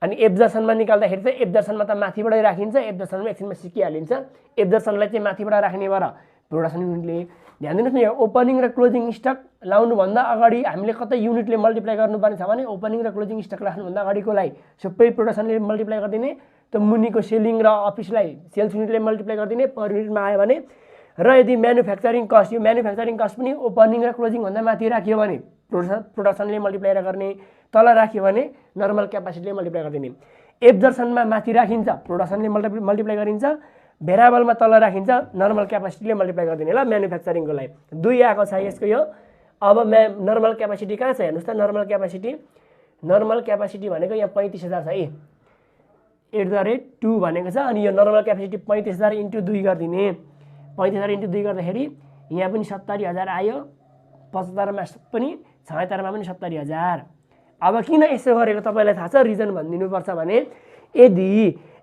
अनि एब्जर्सनमा निकाल्दाखेरि चाहिँ एब्जर्सनमा त माथिबाटै राखिन्छ एब्जर्सनमा एकछिनमा सिकिहालिन्छ एब्जर्सनलाई चाहिँ माथिबाट राख्ने भएर प्रोडक्सन युनिटले ध्यान दिनुहोस् न यो ओपनिङ र क्लोजिङ स्टक लाउनुभन्दा अगाडि हामीले कतै युनिटले मल्टिप्लाई गर्नुपर्ने छ भने ओपनिङ र क्लोजिङ स्टक राख्नुभन्दा अगाडिकोलाई सबै प्रोडक्सनले मल्टिप्लाई गरिदिने त मुनिको सेलिङ र अफिसलाई सेल्स युनिटले मल्टिप्लाई गरिदिने पर युनिटमा आयो भने र यदि म्यानुफ्याक्चरिङ कस्ट यो म्यानुफ्याक्चरिङ कस्ट पनि ओपनिङ र क्लोजिङ भन्दा माथि राखियो भने प्रोडक्सनले मल्टिप्लाई गर्ने तल राख्यो भने नर्मल क्यापासिटीले मल्टिप्लाई गरिदिने एब्जर्सनमा माथि राखिन्छ प्रोडक्सनले मल्टिप्लाई गरिन्छ भेरिएबलमा तल राखिन्छ नर्मल क्यापासिटीले मल्टिप्लाई गरिदिने ल म्यानुफ्याक्चरिङको लागि 2 आएको छ यसको यो अब नर्मल क्यापासिटी कहाँ छ हेर्नुस् त नर्मल क्यापासिटी भनेको यहाँ 35,000 छ है @ 2 भनेको छ अनि यो नर्मल क्यापासिटी 35,000 * 2 गरिदिने 35,000 * 2 गर्दाखेरि यहाँ पनि 70,000 आयो 75 मा पनि 76 मा पनि 70,000 अब किन यसो गरेको तपाईलाई थाहा छ रिजन भनिदिनुपर्छ भने यदि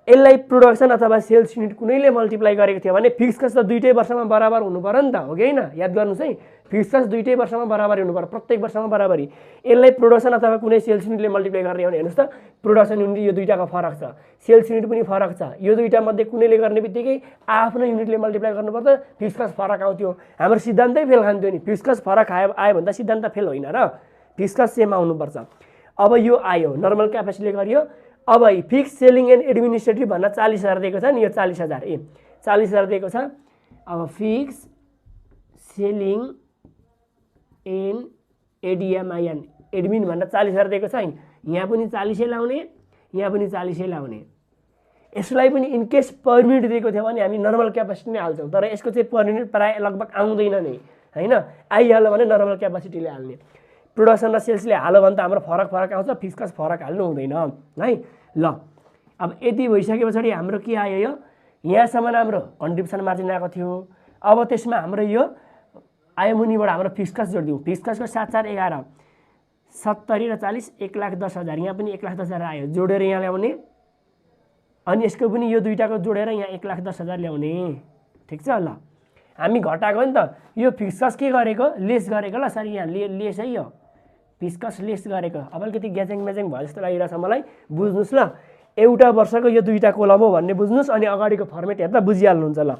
यसलाई प्रोडक्सन अथवा सेल्स युनिट कुनैले मल्टिप्लाई गरेको थियो भने फिक्स कस्ट त दुईटै वर्षमा बराबर हुनु पर्यो नि त हो कि हैन याद गर्नुस् है फिक्स कस्ट दुईटै वर्षमा बराबर हुनु पर्यो प्रत्येक वर्षमा बराबरी यसलाई प्रोडक्सन अथवा कुनै सेल्स युनिटले मल्टिप्लाई गर्ने हो भने हेर्नुस् त प्रोडक्सन युनिट यो दुईटाको फरक छ सेल्स युनिट पनि फरक छ यो दुईटा मध्ये कुनैले गर्ने बित्तिकै आफ्नो युनिटले मल्टिप्लाई गर्नुपर्छ फिक्स कस्ट फरक आउँथ्यो हाम्रो सिद्धान्तै फेल खान्थ्यो नि फिक्स कस्ट फरक आयो भन्दा सिद्धान्त फेल होइन र फिक्स कस्ट सेम आउनुपर्छ अब यो आयो नर्मल क्यापासिटीले गरियो अब फिक्स सेलिङ एन्ड एडमिनिस्ट्रेटिभ भन्दा 40,000 दिएको छ नि यो 40,000 40,000 दिएको छ अब फिक्स सेलिङ एन्ड एडिएमआइएन एडमिन भन्दा 40,000 दिएको छ यहाँ पनि 40 लाउने यहाँ पनि 40 लाउने यसलाई पनि इन केस पर मिनेट दिएको थियो भने हामी नर्मल क्यापासिटी नै हाल्छौँ तर यसको चाहिँ पर मिनेट प्राय लगभग आउँदैन नै हैन आइहाल्यो भने नर्मल क्यापासिटीले हाल्ने प्रोडक्सन र सेल्सले हाल्यो भने त हाम्रो फरक आउँछ फिक्स कस्ट फरक हाल्नु हुँदैन है ल अब यति भइसकेपछि हाम्रो के आयो यो यहाँसम्म हाम्रो कन्ट्रिब्युसन मार्जिन आएको थियो अब त्यसमा हाम्रो यो आयो मुनिबाट हाम्रो फिक्स कस्ट जोडिदिउँ फिक्स कस्टको 7 4 11 70 र 40 1,10,000 यहाँ पनि 1,10,000 आयो जोडेर यहाँ ल्याउने अनि यसको पनि यो दुईटाको जोडेर यहाँ 1,10,000 ल्याउने ठिक छ ल हामी घटाएको नि त यो फिक्स कस्ट के गरेको लेस गरेको ल सरी यहाँ लेस है यो फिक्स कस्ट लेस गरेको अब अलिकति ग्याजेङ म्याजेङ भयो जस्तो लागिरहेछ मलाई बुझ्नुस् ल एउटा वर्षको यो दुईटा कोलम हो भन्ने बुझ्नुस् अनि अगाडिको फर्मेट हेर्दा बुझिहाल्नुहुन्छ ल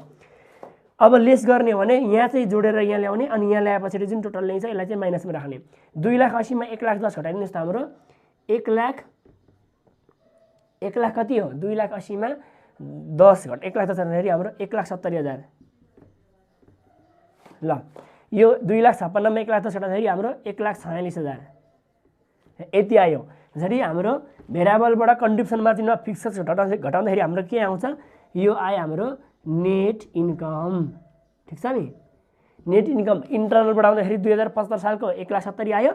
अब लेस गर्ने भने यहाँ चाहिँ जोडेर यहाँ ल्याउने अनि यहाँ ल्याएपछि जुन टोटल ल्याइन्छ यसलाई चाहिँ माइनसमा राख्ने 2,80,000 मा 1,10,000 घटाइदिनुहोस् त हाम्रो 1,00,000 कति हो 2,80,000 मा 10 घट 1,10,000 भन्दाखेरि हाम्रो 1,70,000 ल यो 2,56,000 मा 1,10,000 घटाउँदाखेरि हाम्रो 1,46,000 यति आयो जसरी हाम्रो भेरिएबलबाट कन्ट्रिब्युसन मार्जिनमा फिक्स कस्ट घटाउँदाखेरि हाम्रो के आउँछ यो आयो हाम्रो नेट इन्कम ठिक छ नि नेट इन्कम इन्टरनलबाट आउँदाखेरि 2075 सालको 1,70,000 आयो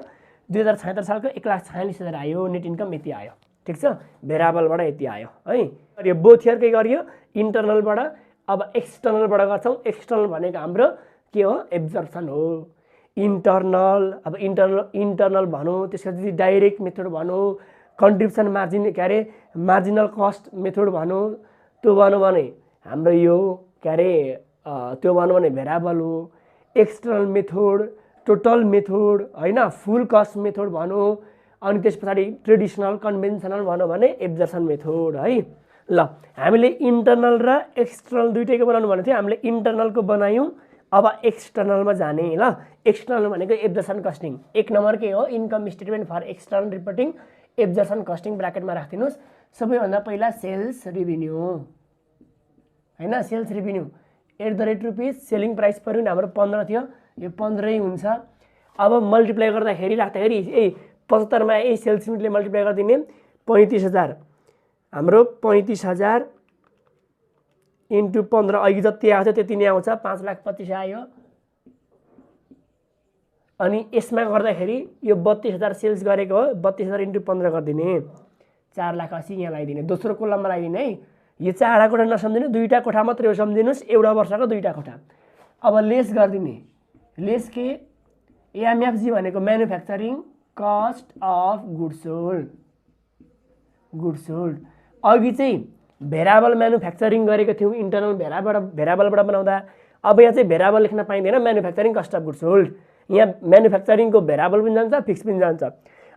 2076 सालको 1,46,000 आयो नेट इन्कम यति आयो ठिक छ भेरिएबलबाट यति आयो है यो बोथ इयर के गरियो इन्टरनलबाट अब एक्सटर्नलबाट गर्छौँ एक्सटर्नल भनेको हाम्रो के हो एब्जर्प्सन हो इन्टरनल अब इन्टरनल भनौँ त्यसपछि डाइरेक्ट मेथड भनौँ कन्ट्रिब्युसन मार्जिन के अरे मार्जिनल कस्ट मेथड भनौँ त्यो भनौँ भने हाम्रो यो के अरे त्यो भनौँ भने भेरिएबल हो एक्सटर्नल मेथड टोटल मेथड हैन फुल कस्ट मेथड भनौँ अनि त्यस पछाडि ट्रेडिसनल कन्भेन्सनल भनौँ भने एब्जर्प्सन मेथड है ल हामीले इन्टरनल र एक्सटर्नल दुईटैको बनाउनु भनेको थियो हामीले इन्टरनलको बनायौँ अब एक्सटर्नलमा जाने ल एक्सटर्नल भनेको एब्जर्प्सन कस्टिङ एक नम्बर के हो income statement for external reporting absorption costing ब्र्याकेटमा राख्दिनुस् सबैभन्दा पहिला सेल्स रेभिन्यू हैन sales revenue @ selling price per unit हाम्रो 15 थियो यो 15 नै हुन्छ अब मल्टिप्लाई गर्दाखेरि राख्दाखेरि 75 मा सेल्स युनिटले मल्टिप्लाई गरिदिने 35,000 हाम्रो 35,000 इन्टु 15 अघि जति आएको थियो त्यति नै आउँछ 5,25,000 आयो अनि यसमा गर्दाखेरि यो 32,000 सेल्स गरेको हो 32,000 इन्टु 15 गरिदिने 4,80,000 यहाँ लगाइदिने दोस्रो कोलममा लगाइदिने है यो चारवटा कोठा नसम्झिनु दुईटा कोठा मात्रै हो सम्झिनुस् एउटा वर्षको दुईटा कोठा अब लेस गरिदिने लेस के एमएफजी भनेको manufacturing cost of goods sold अघि चाहिँ भेरिएबल म्यानुफ्याक्चरिङ गरेको थियौँ इन्टरनल भेरिएबलबाट बनाउँदा अब यहाँ चाहिँ भेरिएबल लेख्न पाइँदैन manufacturing cost of goods sold यहाँ म्यानुफ्याक्चरिङको भेरिएबल पनि जान्छ फिक्स पनि जान्छ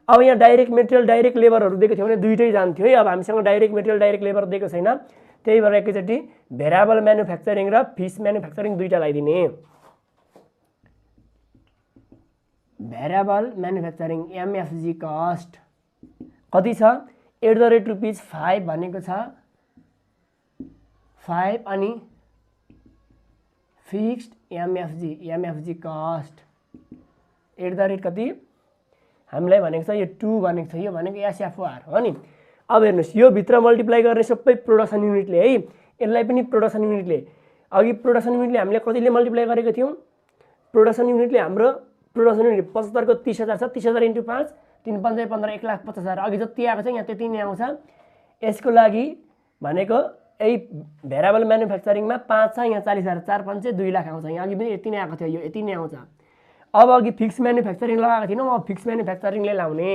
अब यहाँ डाइरेक्ट मेटेरियल डाइरेक्ट लेबरहरू दिएको थियो भने दुईटै जान्थ्यो है अब हामीसँग डाइरेक्ट मेटेरियल डाइरेक्ट लेबर दिएको छैन त्यही भएर एकैचोटि भेरिएबल म्यानुफ्याक्चरिङ र फिक्स म्यानुफ्याक्चरिङ दुईटा लगाइदिने भेरिएबल म्यानुफ्याक्चरिङ एमएफजी कस्ट कति छ @ 5 भनेको छ 5 अनि फिक्स्ड एमएफजी कस्ट @ कति हामीलाई भनेको छ यो 2 भनेको छ यो भनेको एसएफओआर हो नि अब हेर्नुस् यो भित्र मल्टिप्लाई गर्ने सबै प्रोडक्सन युनिटले है यसलाई पनि प्रोडक्सन युनिटले अघि प्रोडक्सन युनिटले हामीले कतिले मल्टिप्लाई गरेको थियौँ प्रोडक्सन युनिटले हाम्रो प्रोडक्सन युनिट 75 को 30,000 छ 30,000 इन्टु 5 3 5 15 1,50,000 अघि जति आएको छ यहाँ त्यति नै आउँछ यसको लागि भनेको यही भेरिएबल म्यानुफ्याक्चरिङमा 5 छ यहाँ 40,000 4 5 2 लाख आउँछ यहाँ अघि पनि यति नै आएको थियो यो यति नै आउँछ अब अघि फिक्स म्यानुफ्याक्चरिङ लगाएको थिएन म फिक्स म्यानुफ्याक्चरिङले लाउने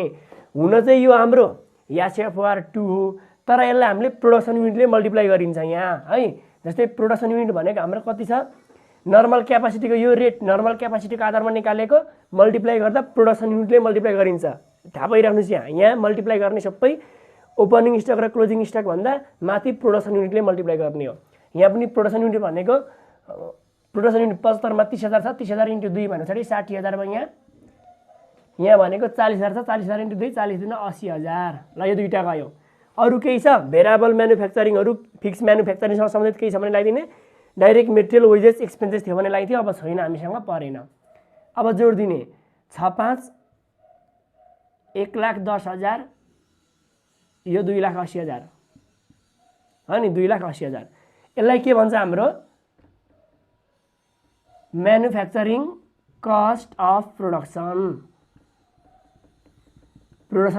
हुन चाहिँ यो हाम्रो एसएफओआर 2 हो तर यसलाई हामीले प्रोडक्सन युनिटले मल्टिप्लाई गरिन्छ यहाँ है जस्तै प्रोडक्सन युनिट भनेको हाम्रो कति छ नर्मल क्यापासिटीको यो रेट नर्मल क्यापासिटीको आधारमा निकालेको मल्टिप्लाई गर्दा प्रोडक्सन युनिटले मल्टिप्लाई गरिन्छ थाहा पाइराख्नुहोस् यहाँ मल्टिप्लाई गर्ने सबै ओपनिङ स्टक र क्लोजिङ स्टक भन्दा माथि प्रोडक्सन युनिटले मल्टिप्लाई गर्ने हो यहाँ पनि प्रोडक्सन युनिट भनेको प्रोडक्सन युनिट 75 मा 30,000 छ 30,000 इन्टु 2 भनेपछि 60,000 मा यहाँ भनेको 40,000 छ 40,000 इन्टु 2 40 दुना 80,000 ल यो दुईटा गयो अरु केही छ भेरिएबल म्यानुफ्याक्चरिङहरु फिक्स म्यानुफ्याक्चरिङसँग सम्बन्धित केही छ भने लगाइदिने डाइरेक्ट मेटेरियल वेजेस एक्सपेन्सेस थियो भने लगाइथ्यो अब छैन हामीसँग परेन अब जोड दिने 6,5 1,10,000 यो 2,80,000 हो नि 2,80,000 यसलाई के भन्छ हाम्रो म्यानुफ्याक्चरिङ कस्ट अफ प्रोडक्सन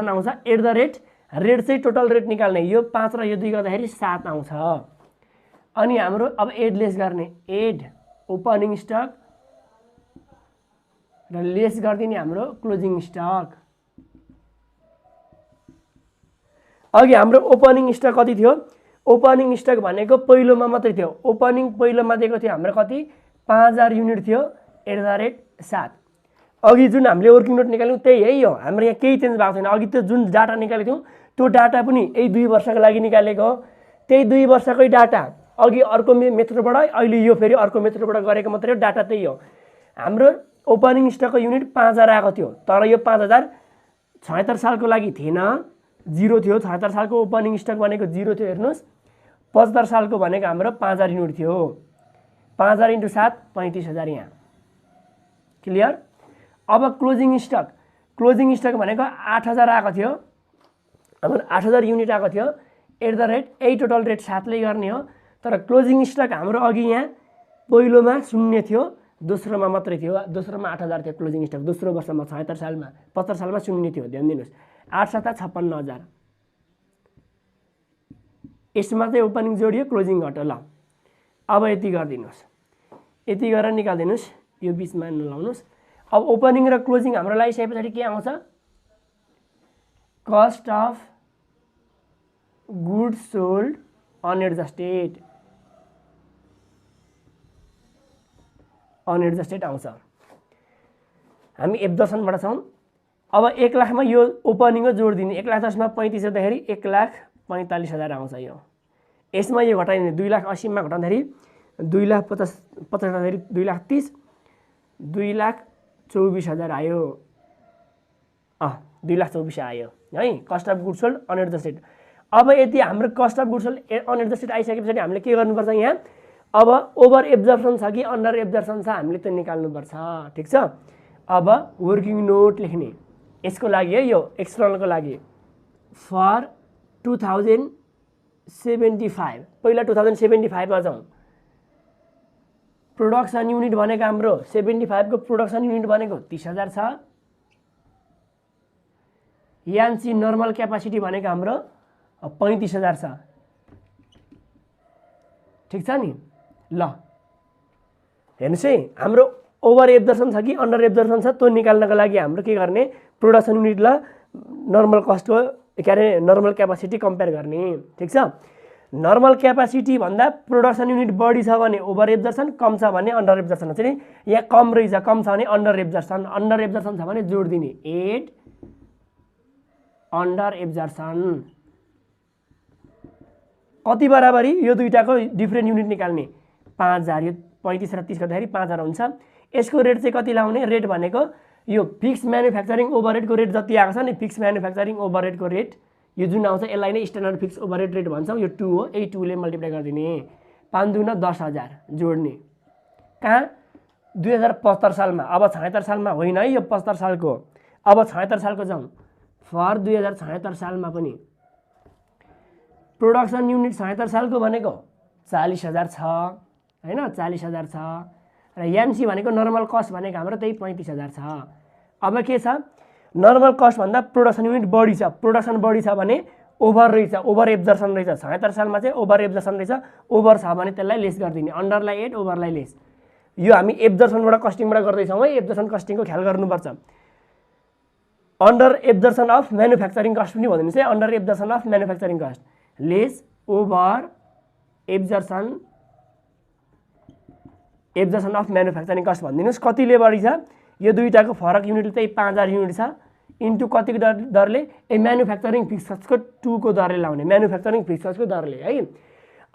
आउँछ @ रेट चाहिँ टोटल रेट निकाल्ने यो 5 र यो 2 गर्दाखेरि 7 आउँछ अनि हाम्रो अब एड लेस गर्ने एड ओपनिङ स्टक र लेस गरिदिने हाम्रो क्लोजिङ स्टक अघि हाम्रो ओपनिङ स्टक कति थियो? ओपनिङ स्टक भनेको पहिलोमा मात्रै थियो। ओपनिङ पहिलोमा दिएको थियो हाम्रो कति? 5000 युनिट थियो @ 7। अघि जुन हामीले वर्किङ नोट निकाल्यौँ त्यही है यो। हाम्रो यहाँ केही चेन्ज भएको छैन। अघि त्यो जुन डाटा निकालेको थियौँ त्यो डाटा पनि यही 2 वर्षको लागि निकालेको हो। त्यही 2 वर्षकै डाटा अघि अर्को मेथडबाट अहिले यो फेरि अर्को मेथडबाट गरेको मात्रै हो। डाटा त्यही हो। हाम्रो ओपनिङ स्टकको युनिट 5000 आएको थियो, तर यो 5000 76 सालको लागि थिएन, 0 थियो। 76 सालको ओपनिङ स्टक भनेको 0 थियो। हेर्नुहोस् 75 सालको भनेको हाम्रो 5000 युनिट थियो। 5000 × 7 35000 यहाँ। क्लियर? अब क्लोजिङ स्टक भनेको 8000 आएको थियो। हाम्रो 8000 युनिट आएको थियो @ यही टोटल रेट 7 ले गर्ने हो। तर क्लोजिङ स्टक हाम्रो अघि यहाँ पहिलोमा 0 थियो, दोस्रोमा मात्रै थियो। दोस्रोमा 8000 थियो क्लोजिङ स्टक। दोस्रो वर्षमा 76 सालमा, 75 सालमा 0 थियो। ध्यान दिनुहोस्। 8 × 7 = 56000। यसमा चाहिँ ओपनिङ जोडियो, क्लोजिङ घट्यो। ल अब यति गरिदिनुहोस्। यति गरेर निकालिदिनुहोस्। यो बिचमा नलाउनुहोस्। अब ओपनिङ र क्लोजिङ हाम्रो लगाइसकेपछि के आउँछ? Cost of goods sold unadjusted आउँछ। हामी एब्जर्सनबाट छौँ। अब 1 लाखमा यो ओपनिङ जोडिदिने। 1,10,000 मा 35 गर्दाखेरि 1,45,000 आउँछ यो। यसमा यो घटाइदिने 2,80,000 मा घटाउँदाखेरि 2,50,000 घटाउँदाखेरि 2,30,000 2,24,000 आयो। 2,24,000 आयो है। Cost of goods sold unadjusted. अब यदि हाम्रो cost of goods sold unadjusted आइसकेपछि हामीले के गर्नुपर्छ? यहाँ अब ओभर एब्जर्प्सन छ कि अन्डर एब्जर्प्सन छ हामीले त्यो निकाल्नुपर्छ। ठिक छ? अब वर्किङ नोट लेख्ने। यसको लागि है, यो एक्सटर्नलको लागि फर 2075। पहिला 2075 मा जाउँ। प्रोडक्सन युनिट भनेको हाम्रो 75 को प्रोडक्सन युनिट भनेको 30,000 छ। यान्सी नर्मल क्यापासिटी भनेको हाम्रो 35,000 छ। ठिक छ नि? ल हेर्नुहोस् है, हाम्रो ओभर एब्जर्प्सन छ कि अन्डर एब्जर्प्सन छ त्यो निकाल्नको लागि हाम्रो के गर्ने? प्रोडक्सन युनिट ल नर्मल कस्टको के अरे नर्मल क्यापासिटी कम्पेयर गर्ने। ठिक छ? नर्मल क्यापासिटी भन्दा प्रोडक्सन युनिट बढी छ भने ओभर एब्जर्प्सन, कम छ भने अन्डर एब्जर्प्सन हुन्छ नि। यहाँ कम रहेछ, कम छ भने अन्डर एब्जर्प्सन, अन्डर एब्जर्प्सन छ भने जोड दिने 8 अन्डर एब्जर्प्सन। कति बराबरी? यो दुईटाको डिफ्रेन्ट युनिट निकाल्ने। 5000 यो 35 र 30 गर्दाखेरि 5000 हुन्छ। यसको रेट चाहिँ कति लाउने? रेट भनेको यो फिक्स म्यानुफ्याक्चरिङ ओभरहेडको रेट जति आएको छ नि, फिक्स म्यानुफ्याक्चरिङ ओभरहेडको रेट यो जुन आउँछ यसलाई नै स्ट्यान्डर्ड फिक्स ओभरहेड रेट भन्छौँ। यो 2 हो। यही 2 ले मल्टिप्लाई गरिदिने। 5 दुना 10,000 जोड्ने। कहाँ? 2075 सालमा। अब 76 सालमा होइन है, यो 75 सालको। अब 76 सालको जाउँ। फर 2076 सालमा पनि प्रोडक्सन युनिट 76 सालको भनेको 40,000 छ हैन? 40,000 छ। र एमसी भनेको नर्मल कस्ट भनेको हाम्रो त्यही 35,000 छ। अब के छ? नर्मल कस्ट भन्दा प्रोडक्सन युनिट बढी छ। प्रोडक्सन बढी छ भने ओभर रहेछ, ओभर एब्जर्प्सन रहेछ। 76 सालमा चाहिँ ओभर एब्जर्प्सन रहेछ। ओभर छ भने त्यसलाई लेस गरिदिने। अन्डरलाई 8, ओभरलाई लेस। यो हामी एब्जर्प्सनबाट कस्टिङबाट गर्दैछौँ है। एब्जर्प्सन कस्टिङको ख्याल गर्नुपर्छ। Under absorption of manufacturing cost पनि भनिदिनुहोस् है। Under absorption of manufacturing cost lace over absorption of manufacturing cost भनिदिनुहोस्। कतिले बढी छ? यो दुईटाको फरक युनिट चाहिँ 5000 युनिट छ। इन्टु कतिको दरले? म्यानुफ्याक्चरिङ फिक्स कस्टको 2 को दरले लाउने। म्यानुफ्याक्चरिङ फिक्स कस्टको दरले है।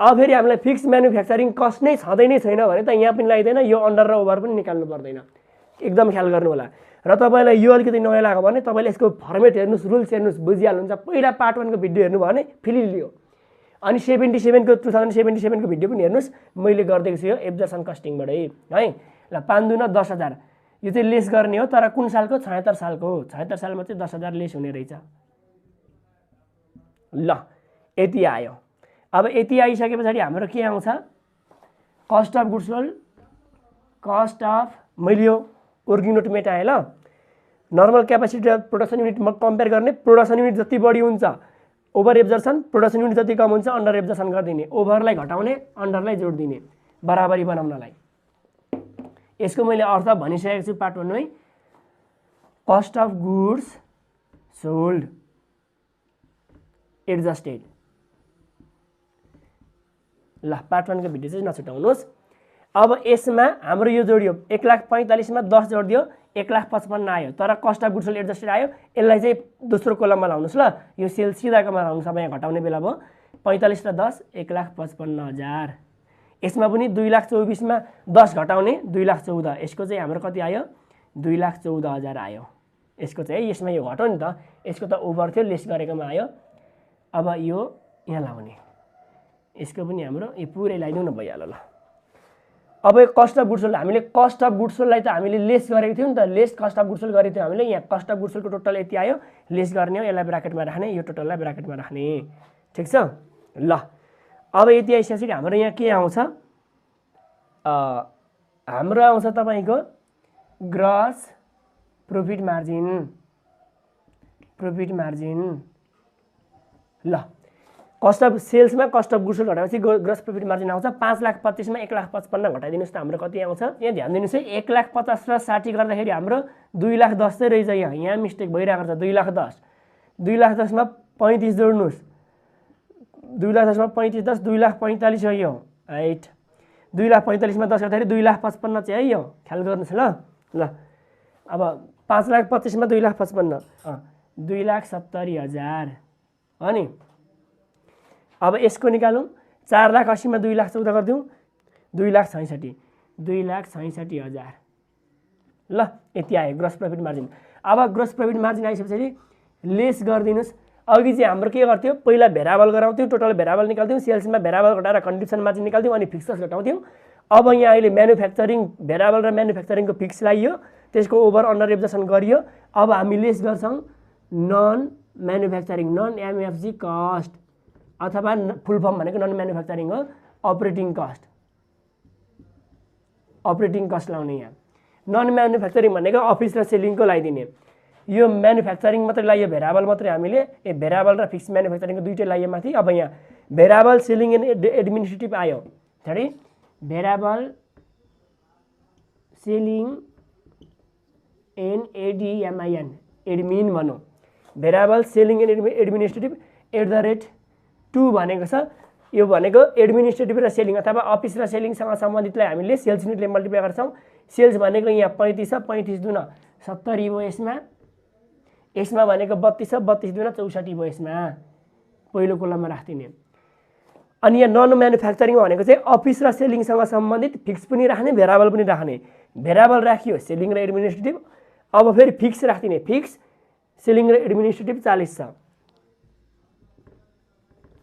अब फेरि हामीलाई फिक्स म्यानुफ्याक्चरिङ कस्ट नै छँदै नै छैन भने त यहाँ पनि लगाइदैन। यो अन्डर र ओभर पनि निकाल्नु पर्दैन। एकदम ख्याल गर्नु होला। र तपाईँलाई यो अलिकति नयाँ लाग्यो भने तपाईँले यसको फर्मेट हेर्नुहोस्, रुल्स हेर्नुहोस्, बुझिहाल्नुहुन्छ। पहिला पार्ट 1 को भिडियो हेर्नुभयो भने फिलिल लियो। अनि 77 को 2077 को भिडियो पनि हेर्नुहोस्। मैले गरिदिएको छु यो एब्जर्प्सन कस्टिङबाट है। ल 5 दुना 10,000 यो चाहिँ लेस गर्ने हो। तर कुन सालको? 76 सालको हो। 76 सालमा चाहिँ 10,000 लेस हुने रहेछ। ल यति आयो। अब यति आइसके पछाडि हाम्रो के आउँछ? Cost of goods sold, cost of मैले यो वर्किङ नोट मेटाएँ ल। नर्मल क्यापासिटी र प्रोडक्सन युनिट म कम्पेयर गर्ने। प्रोडक्सन युनिट जति बढी हुन्छ ओभर एब्जर्प्सन, प्रोडक्सन युनिट जति कम हुन्छ अन्डर एब्जर्प्सन गरिदिने। ओभरलाई घटाउने, अन्डरलाई जोड दिने बराबरी बनाउनलाई। यसको मैले अर्थ भनिसकेको छु पार्ट 1 मै। Cost of goods sold adjusted. ल पार्ट 1 को भिडियो चाहिँ नछुटाउनुहोस्। अब यसमा हाम्रो यो जोडियो 1,45,000 मा 10 जोडिदियो 1,55,000 आयो, तर cost of goods sold adjusted आयो। यसलाई चाहिँ दोस्रो कलममा लाउनुहोस् ल, यो सेल सिधाकोमा लाउनुहोस्। अब यहाँ घटाउने बेला भयो 45 र 10 1,55,000। यसमा पनि 2,24,000 मा 10 घटाउने 2,14,000, यसको चाहिँ हाम्रो कति आयो 2,14,000 आयो। यसको चाहिँ यसमा यो घटाउ नि त, यसको त ओभर थियो लेस गरेकोमा आयो। अब यो यहाँ लाउने, यसको पनि हाम्रो यो पुरै लगाइदिउँ न, भइहाल्यो ल। अब यो कस्ट अफ गुड्स सोल्ड हामीले कस्ट अफ गुड्स सोल्डलाई त हामीले लेस गरेको थियौँ नि त, lace cost of goods sold गरेको थियौँ हामीले। यहाँ कस्ट अफ गुड्स सोल्डको टोटल यति आयो, लेस गर्ने हो, यसलाई ब्राकेटमा राख्ने, यो टोटललाई ब्राकेटमा राख्ने। ठिक छ ल। अब यति आइसकेपछि हाम्रो यहाँ के आउँछ, हाम्रो आउँछ तपाईँको gross profit margin. Profit margin ल, कस्ट अफ सेल्समा कस्ट अफ गुड्स सोल्ड घटाएपछि ग्रस प्रॉफिट मार्जिन आउँछ। 5,25,000 मा 1,55,000 घटाइदिनुहोस् त हाम्रो कति आउँछ। यहाँ ध्यान दिनुहोस् है, 1,50,000 र 60 गर्दाखेरि हाम्रो 2,10,000 चाहिँ रहेछ। यहाँ मिस्टेक भइरहेको छ। 2,10,000 2,10,000 मा 35 जोड्नुहोस्, 2,10,000 मा 35 10 2,45,000 हो यो। राइट, 2,45,000 मा 10 गर्दाखेरि 2,55,000 चाहिँ है यो, ख्याल गर्नुहोस् ल। ल अब 5,25,000 मा 2,55,000 2,70,000 हो नि। अब यसको निकालौँ, 4,80,000 मा 2,14,000 गरिदिउँ 2,66,000 2,66,000 ल। यति आयो ग्रस प्रॉफिट मार्जिन। अब ग्रस प्रॉफिट मार्जिन आइसकेपछि लेस गरिदिनुहोस्। अघि चाहिँ हाम्रो के गर्थ्यो, पहिला भेराबल गराउँथ्यौँ, टोटल भेराबल निकाल्थ्यौँ, सेल्समा भेराबल घटाएर कन्ट्रिब्युसन मार्जिन निकाल्थ्यौँ, अनि फिक्स कस्ट घटाउँथ्यौँ। अब यहाँ अहिले म्यानुफ्याक्चरिङ भेराबल र म्यानुफ्याक्चरिङको फिक्स लगाइयो, त्यसको ओभर अन्डर एब्जर्सन गरियो। अब हामी लेस गर्छौँ non manufacturing, non MFG cost, अथवा फुल फर्म भनेको नन म्यानुफ्याक्चरिङ हो, अपरेटिङ कस्ट। अपरेटिङ कस्ट लाउने यहाँ। नन म्यानुफ्याक्चरिङ भनेको अफिस र सेलिङको लगाइदिने। यो म्यानुफ्याक्चरिङ मात्रै लगाइयो, भेराबल मात्रै हामीले भेराबल र फिक्स म्यानुफ्याक्चरिङको दुईटै लगाइयो माथि। अब यहाँ भेराबल सेलिङ एन्ड एडमिनिस्ट्रेटिभ आयो, सरी भेराबल सेलिङ एन्ड एडिएमआइएन, एडमिन भनौँ। भेराबल सेलिङ एन्ड एडमिनिस्ट्रेटिभ @ 2 भनेको छ। यो भनेको एडमिनिस्ट्रेटिभ र सेलिङ अथवा अफिस र सेलिङसँग सम्बन्धितलाई हामीले सेल्स युनिटले मल्टिप्लाई गर्छौँ। सेल्स भनेको यहाँ 35 छ, 35 दुना 70 भयो यसमा। यसमा भनेको 32 छ, 32 दुना 64 भयो यसमा, पहिलो कोलममा राखिदिने। अनि यहाँ नन म्यानुफ्याक्चरिङ भनेको चाहिँ अफिस र सेलिङसँग सम्बन्धित फिक्स पनि राख्ने, भेराबल पनि राख्ने। भेराबल राखियो सेलिङ र एडमिनिस्ट्रेटिभ, अब फेरि फिक्स राखिदिने। फिक्स सेलिङ र एडमिनिस्ट्रेटिभ 40 छ,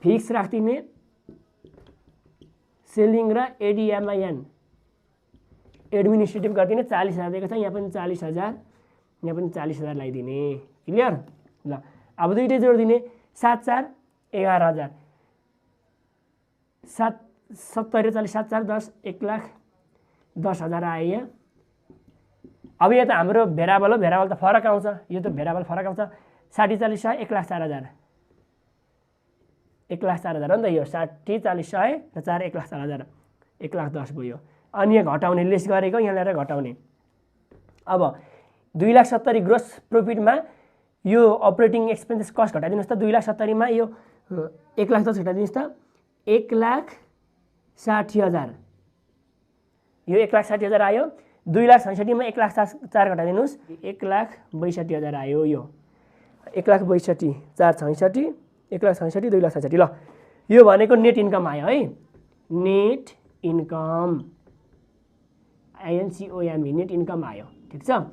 फिक्स राखिदिने। सेलिङ र एडिएमआइएन एडमिनिस्ट्रेटिभ गरिदिने। 40,000 दिएको छ, यहाँ पनि 40,000, यहाँ पनि 40,000 लगाइदिने। क्लियर ल। अब दुइटै जोडिदिने, 7 4 11,000, 70 40 7 4 10 1,10,000 आयो यहाँ। अब यहाँ त हाम्रो भेराबल हो, भेराबल त फरक आउँछ, यो त भेराबल फरक आउँछ। 60 40 100 1,04,000 1,04,000 हो नि त यो। 60 40 100 र 4 1,04,000 1,10,000 भयो। अनि यहाँ घटाउने, लेस गरेको यहाँ ल्याएर घटाउने। अब 2,70,000 ग्रोस प्रॉफिटमा यो अपरेटिङ एक्सपेन्सेस कस्ट घटाइदिनुहोस् त। 2,70,000 मा यो 1,10,000 घटाइदिनुहोस् त, 1,60,000 यो 1,60,000 आयो। 2,67,000 मा 1,04,000 घटाइदिनुहोस्, 1,62,000 आयो यो। 1,62,000 4,66 1,66 2,67,000 ल। यो भनेको नेट इन्कम आयो है, net income INCOME, net income आयो। ठिक छ।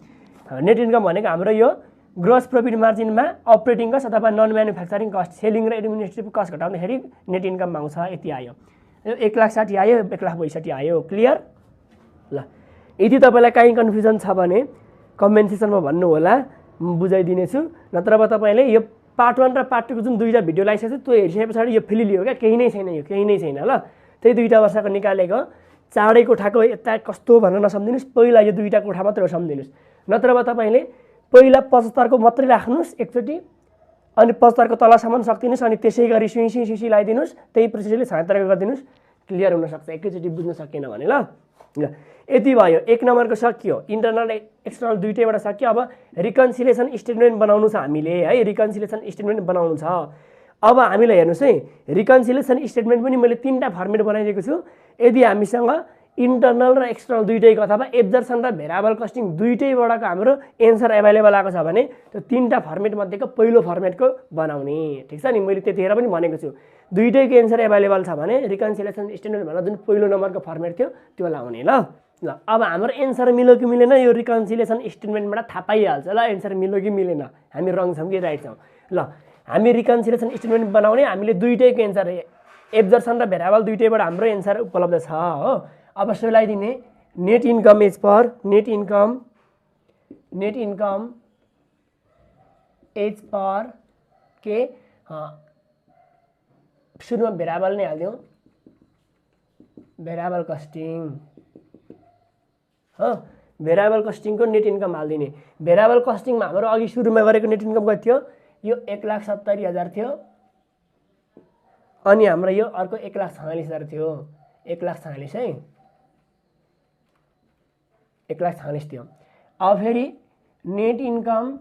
नेट इन्कम भनेको हाम्रो यो ग्रोस प्रॉफिट मार्जिनमा अपरेटिङ कस्ट अथवा नन म्यानुफ्याक्चरिङ कस्ट, सेलिङ र एडमिनिस्ट्रेटिभ कस्ट घटाउँदाखेरि नेट इन्कम आउँछ। यति आयो, 1,60,000 आयो, 1,62,000 आयो। क्लियर ल। यदि तपाईँलाई काहीँ कन्फ्युजन छ भने कमेन्ट सेक्सनमा भन्नु होला, म बुझाइदिनेछु। नत्रभए तपाईँले यो पार्ट 1 र पार्ट 2 को जुन दुईटा भिडियो लगाइसकेको छु त्यो हेरिसके पछाडि यो फेरि लियो क्या, केही नै छैन, यो केही नै छैन ल। त्यही 2 वर्षको निकालेको, चाँडै कोठाको यता कस्तो भनेर नसम्झिनुहोस्, पहिला यो 2 कोठा मात्रै हो सम्झिनुहोस्। नत्रभए तपाईँले पहिला 75 को मात्रै राख्नुहोस् एकचोटि, अनि 75 को तलसम्म सक्दिनुहोस्, अनि त्यसै गरी सुई लगाइदिनुहोस्, त्यही प्रोसेसले 76 गरिदिनुहोस्। क्लियर हुनसक्छ, एकैचोटि बुझ्न सकेन भने ल। यति भयो, 1 नम्बरको सकियो। इन्टरनल एक्सटर्नल दुईटैबाट सकियो। अब रिकन्सिलिएसन स्टेटमेन्ट बनाउनु छ हामीले है, रिकन्सिलिएसन स्टेटमेन्ट बनाउनु छ। अब हामीलाई हेर्नुहोस् है, रिकन्सिलिएसन स्टेटमेन्ट पनि मैले 3टा फर्मेट बनाइदिएको छु। यदि हामीसँग इन्टरनल र एक्सटर्नल दुइटैको अथवा एब्जर्सन र भेरिएबल कस्टिङ दुइटैबाटको हाम्रो एन्सर एभाइलेबल आएको छ भने त्यो 3टा फर्मेट मध्येको पहिलो फर्मेटको बनाउने। ठिक छ नि, मैले त्यतिखेर पनि भनेको छु दुइटैको एन्सर एभाइलेबल छ भने रिकन्सिलिएसन स्टेटमेन्ट भनेर जुन पहिलो नम्बरको फर्मेट थियो त्यो लाउने। ल अब हाम्रो एन्सर मिल्यो कि मिलेन यो रिकन्सिलिएसन स्टेटमेन्टबाट थाहा पाइहाल्छ। ल एन्सर मिल्यो कि मिलेन, हामी रङ छौँ कि राइट छौँ। ल हामी रिकन्सिलिएसन स्टेटमेन्ट बनाउने, हामीले दुइटैको एन्सर एब्जर्सन र भेरिएबल दुइटैबाट हाम्रो एन्सर उपलब्ध छ हो। अब सोलाइदिने net income as per net income as per के सुरुमा भेरिएबल नै हाल्दिउँ, भेरिएबल कस्टिङ हो। भेरिएबल कस्टिङको नेट इन्कम हालिदिने। भेरिएबल कस्टिङमा हाम्रो अघि सुरुमा गरेको नेट इन्कम कति थियो? यो 1,70,000 थियो अनि हाम्रो यो अर्को 1,46,000 थियो। 1,46,000 है, 1,46,000 थियो। अब फेरि नेट इन्कम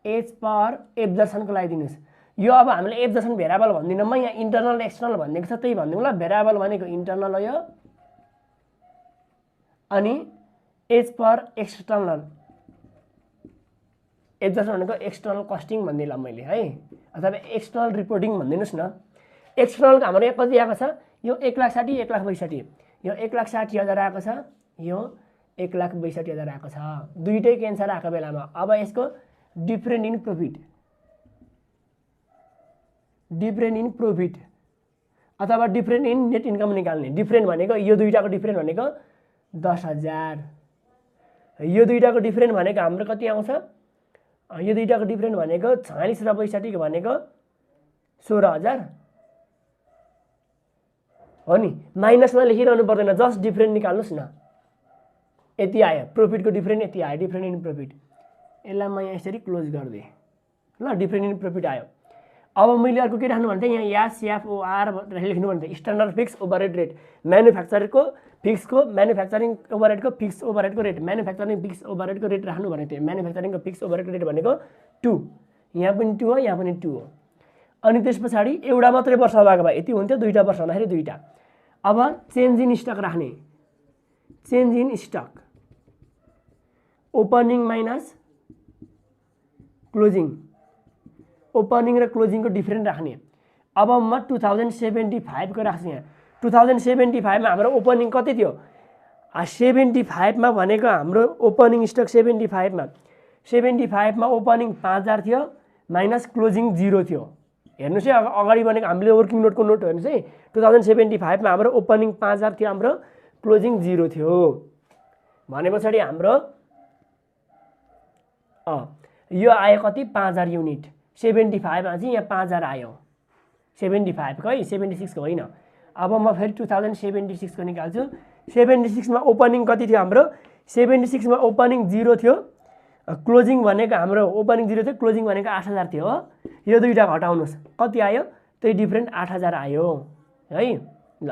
एज पर एब्जर्सनको लागि दिनुहोस्। यो अब हामीले एब्जर्सन भेरिएबल भन्दिनँ म, यहाँ इन्टरनल एक्सटर्नल भनिदिएको छ त्यही भनिदिउँ ल। भेरिएबल भनेको इन्टरनल हो यो, अनि एज पर एक्सटर्नल एब्जर्सन भनेको एक्सटर्नल कस्टिङ भनिदिएँ मैले है, अथवा एक्सटर्नल रिपोर्टिङ भनिदिनुहोस् न। एक्सटर्नलको हाम्रो यहाँ कति आएको छ? यो 1,60,000 1,62,000, यो 1,60,000 आएको छ, यो 1,62,000 आएको छ। दुइटैको एन्सर आएको बेलामा अब यसको डिफरेन्ट इन प्रफिट अथवा डिफरेन्ट इन नेट इन्कम निकाल्ने। डिफरेन्ट भनेको यो दुइटाको डिफरेन्ट भनेको 10,000, यो दुइटाको डिफरेन्ट भनेको हाम्रो कति आउँछ? यो दुइटाको डिफरेन्ट भनेको 46 र 62 भनेको 16,000 हो नि। माइनसमा लेखिरहनु पर्दैन, जस्ट डिफरेन्ट निकाल्नुहोस् न। यति आयो प्रफिटको डिफरेन्ट, यति आयो डिफरेन्ट इन प्रफिट। यसलाई म यहाँ यसरी क्लोज गरिदिएँ ल, डिफरेन्ट इन प्रफिट आयो। अब मैले अर्को के राख्नु भन्थेँ? यहाँ SFOR लेख्नु भन्थेँ, स्ट्यान्डर्ड फिक्स ओभरहेड रेट। म्यानुफ्याक्चरको फिक्सको म्यानुफ्याक्चरिङ ओभरहेडको फिक्स ओभरहेडको रेट, म्यानुफ्याक्चरिङ फिक्स ओभरहेडको रेट राख्नु भनेको थियो। म्यानुफ्याक्चरिङको फिक्स ओभरहेडको रेट भनेको 2, यहाँ पनि 2 हो, यहाँ पनि 2 हो। अनि त्यस पछाडि एउटा मात्रै वर्ष भएको भए यति हुन्थ्यो, 2टा वर्ष हुँदाखेरि 2टा। अब चेन्ज इन स्टक राख्ने। Change in stock opening minus closing, opening र क्लोजिङको डिफरेन्ट राख्ने। अब म 2075 को राख्छु यहाँ। 2075 मा हाम्रो ओपनिङ कति थियो? 75 मा भनेको हाम्रो ओपनिङ स्टक 75 मा ओपनिङ 5,000 थियो माइनस क्लोजिङ 0 थियो। हेर्नुहोस् है, अगाडि भनेको हामीले वर्किङ नोटको नोट हेर्नुहोस् है। 2075 मा हाम्रो ओपनिङ 5,000 थियो, हाम्रो क्लोजिङ 0 थियो भने पछाडि हाम्रो यो आयो कति? 5,000 युनिट। 75 मा चाहिँ यहाँ 5,000 आयो, 75 को है, 76 को होइन। अब म फेरि 2076 को निकाल्छु। 76 मा ओपनिङ कति थियो हाम्रो? 76 मा ओपनिङ 0 थियो, क्लोजिङ भनेको हाम्रो ओपनिङ 0 थियो, क्लोजिङ भनेको 8,000 थियो हो। यो दुईटा घटाउनुहोस्, कति आयो? त्यही डिफरेन्ट 8,000 आयो है। ल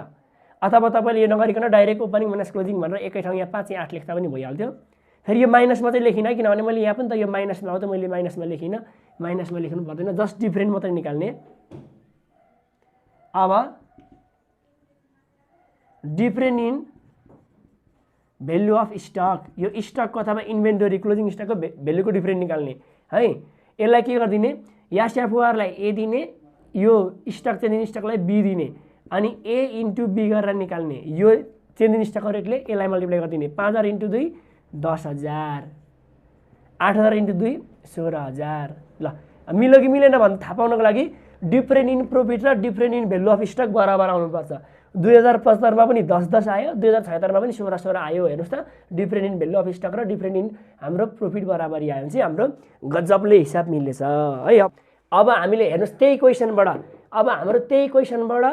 अथवा तपाईँले यो नगरिकन डाइरेक्ट ओपनिङ माइनस क्लोजिङ भनेर एकै ठाउँ यहाँ 5 या 8 लेख्दा पनि भइहाल्थ्यो। फेरि यो माइनसमा चाहिँ लेखिनँ, किनभने मैले यहाँ पनि त यो माइनसमा हो त मैले माइनसमा लेखिनँ। माइनसमा लेख्नु पर्दैन, जस्ट डिफरेन्ट मात्रै निकाल्ने। अब different in value of stock, यो स्टकको अथवा इन्भेन्टोरी क्लोजिङ स्टकको भेल्युको डिफरेन्ट निकाल्ने है। यसलाई के गरिदिने? SFOR-लाई A दिने, यो स्टक चेन्ज इन स्टकलाई B दिने, अनि A इन्टु B गरेर निकाल्ने। यो चेन्ज इन स्टकको रेटले यसलाई मल्टिप्लाई गरिदिने। 5,000 इन्टु 2 10,000, 8,000 इन्टु 2 16,000। ल मिल्यो कि मिलेन भन्ने थाहा पाउनको लागि डिफरेन्ट इन प्रफिट र different in value of stock बराबर आउनुपर्छ। 2075 मा पनि 10-10 आयो, 2076 मा पनि 16-16 आयो। हेर्नुहोस् त, different in value of stock र डिफरेन्ट इन हाम्रो प्रफिट बराबरी आयो भने चाहिँ हाम्रो गजबले हिसाब मिल्नेछ है। अब हामीले हेर्नुहोस् त्यही क्वेसनबाट, अब हाम्रो त्यही क्वेसनबाट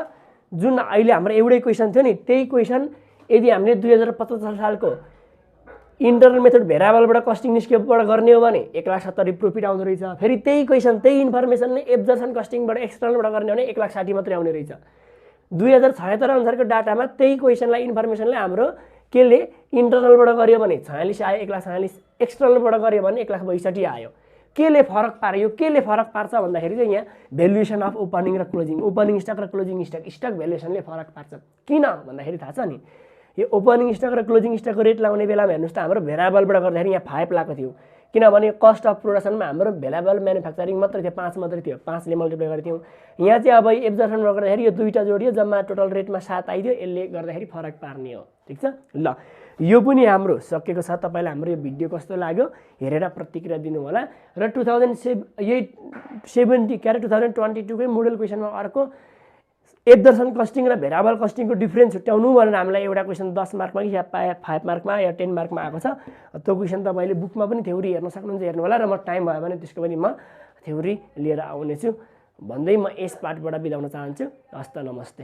जुन अहिले हाम्रो एउटै क्वेसन थियो नि, त्यही क्वेसन यदि हामीले 2075 सालको इन्टरनल मेथड भेरिएबलबाट कस्टिङ निस्केबाट गर्ने हो भने 1,70,000 प्रफिट आउँदो रहेछ। फेरि त्यही क्वेसन त्यही इन्फर्मेसनले एब्जर्सन कस्टिङबाट एक्सटर्नलबाट गर्ने हो भने 1,60,000 मात्रै आउने रहेछ। 2076 अनुसारको डाटामा त्यही क्वेसनलाई इन्फर्मेसनले हाम्रो केले इन्टरनलबाट गर्यो भने 46 आयो, 1,46, एक्सटर्नलबाट गर्यो भने 1,62,000 आयो। केले फरक पार्यो, केले फरक पार्छ भन्दाखेरि चाहिँ यहाँ भ्यालुएसन अफ ओपनिङ र क्लोजिङ, ओपनिङ स्टक र क्लोजिङ स्टक, स्टक भ्यालुएसनले फरक पार्छ। किन भन्दाखेरि थाहा छ नि, यो ओपनिङ स्टक र क्लोजिङ स्टकको रेट लाउने बेलामा हेर्नुहोस् त हाम्रो भेरिएबलबाट गर्दाखेरि यहाँ 5 लागेको थियो, किनभने कस्ट अफ प्रोडक्सनमा हाम्रो भेरिएबल म्यानुफ्याक्चरिङ मात्रै थियो, 5 मात्रै थियो, 5 ले मल्टिप्लाई गरेको थियौँ। यहाँ चाहिँ अब एब्जर्भसनबाट गर्दाखेरि यो दुईटा जोडियो, जम्मा टोटल रेटमा 7 आइदियो, यसले गर्दाखेरि फरक पार्ने हो। ठिक छ ल, यो पनि हाम्रो सकेको छ। तपाईँलाई हाम्रो यो भिडियो कस्तो लाग्यो हेरेर प्रतिक्रिया दिनु होला। र 2022 कै मोडल क्वेसनमा अर्को एब्जर्भसन कस्टिङ र भेरिएबल कस्टिङको डिफरेन्स छुट्याउनु भनेर हामीलाई एउटा क्वेसन 10 मार्कमा कि या 5 मार्कमा या 10 मार्कमा आएको छ। त्यो क्वेसन तपाईँले बुकमा पनि थ्योरी हेर्न सक्नुहुन्छ, हेर्नु होला। र म टाइम भयो भने त्यसको पनि म थ्योरी लिएर आउनेछु भन्दै म यस पार्टबाट बिदा हुन चाहन्छु। हस्त नमस्ते।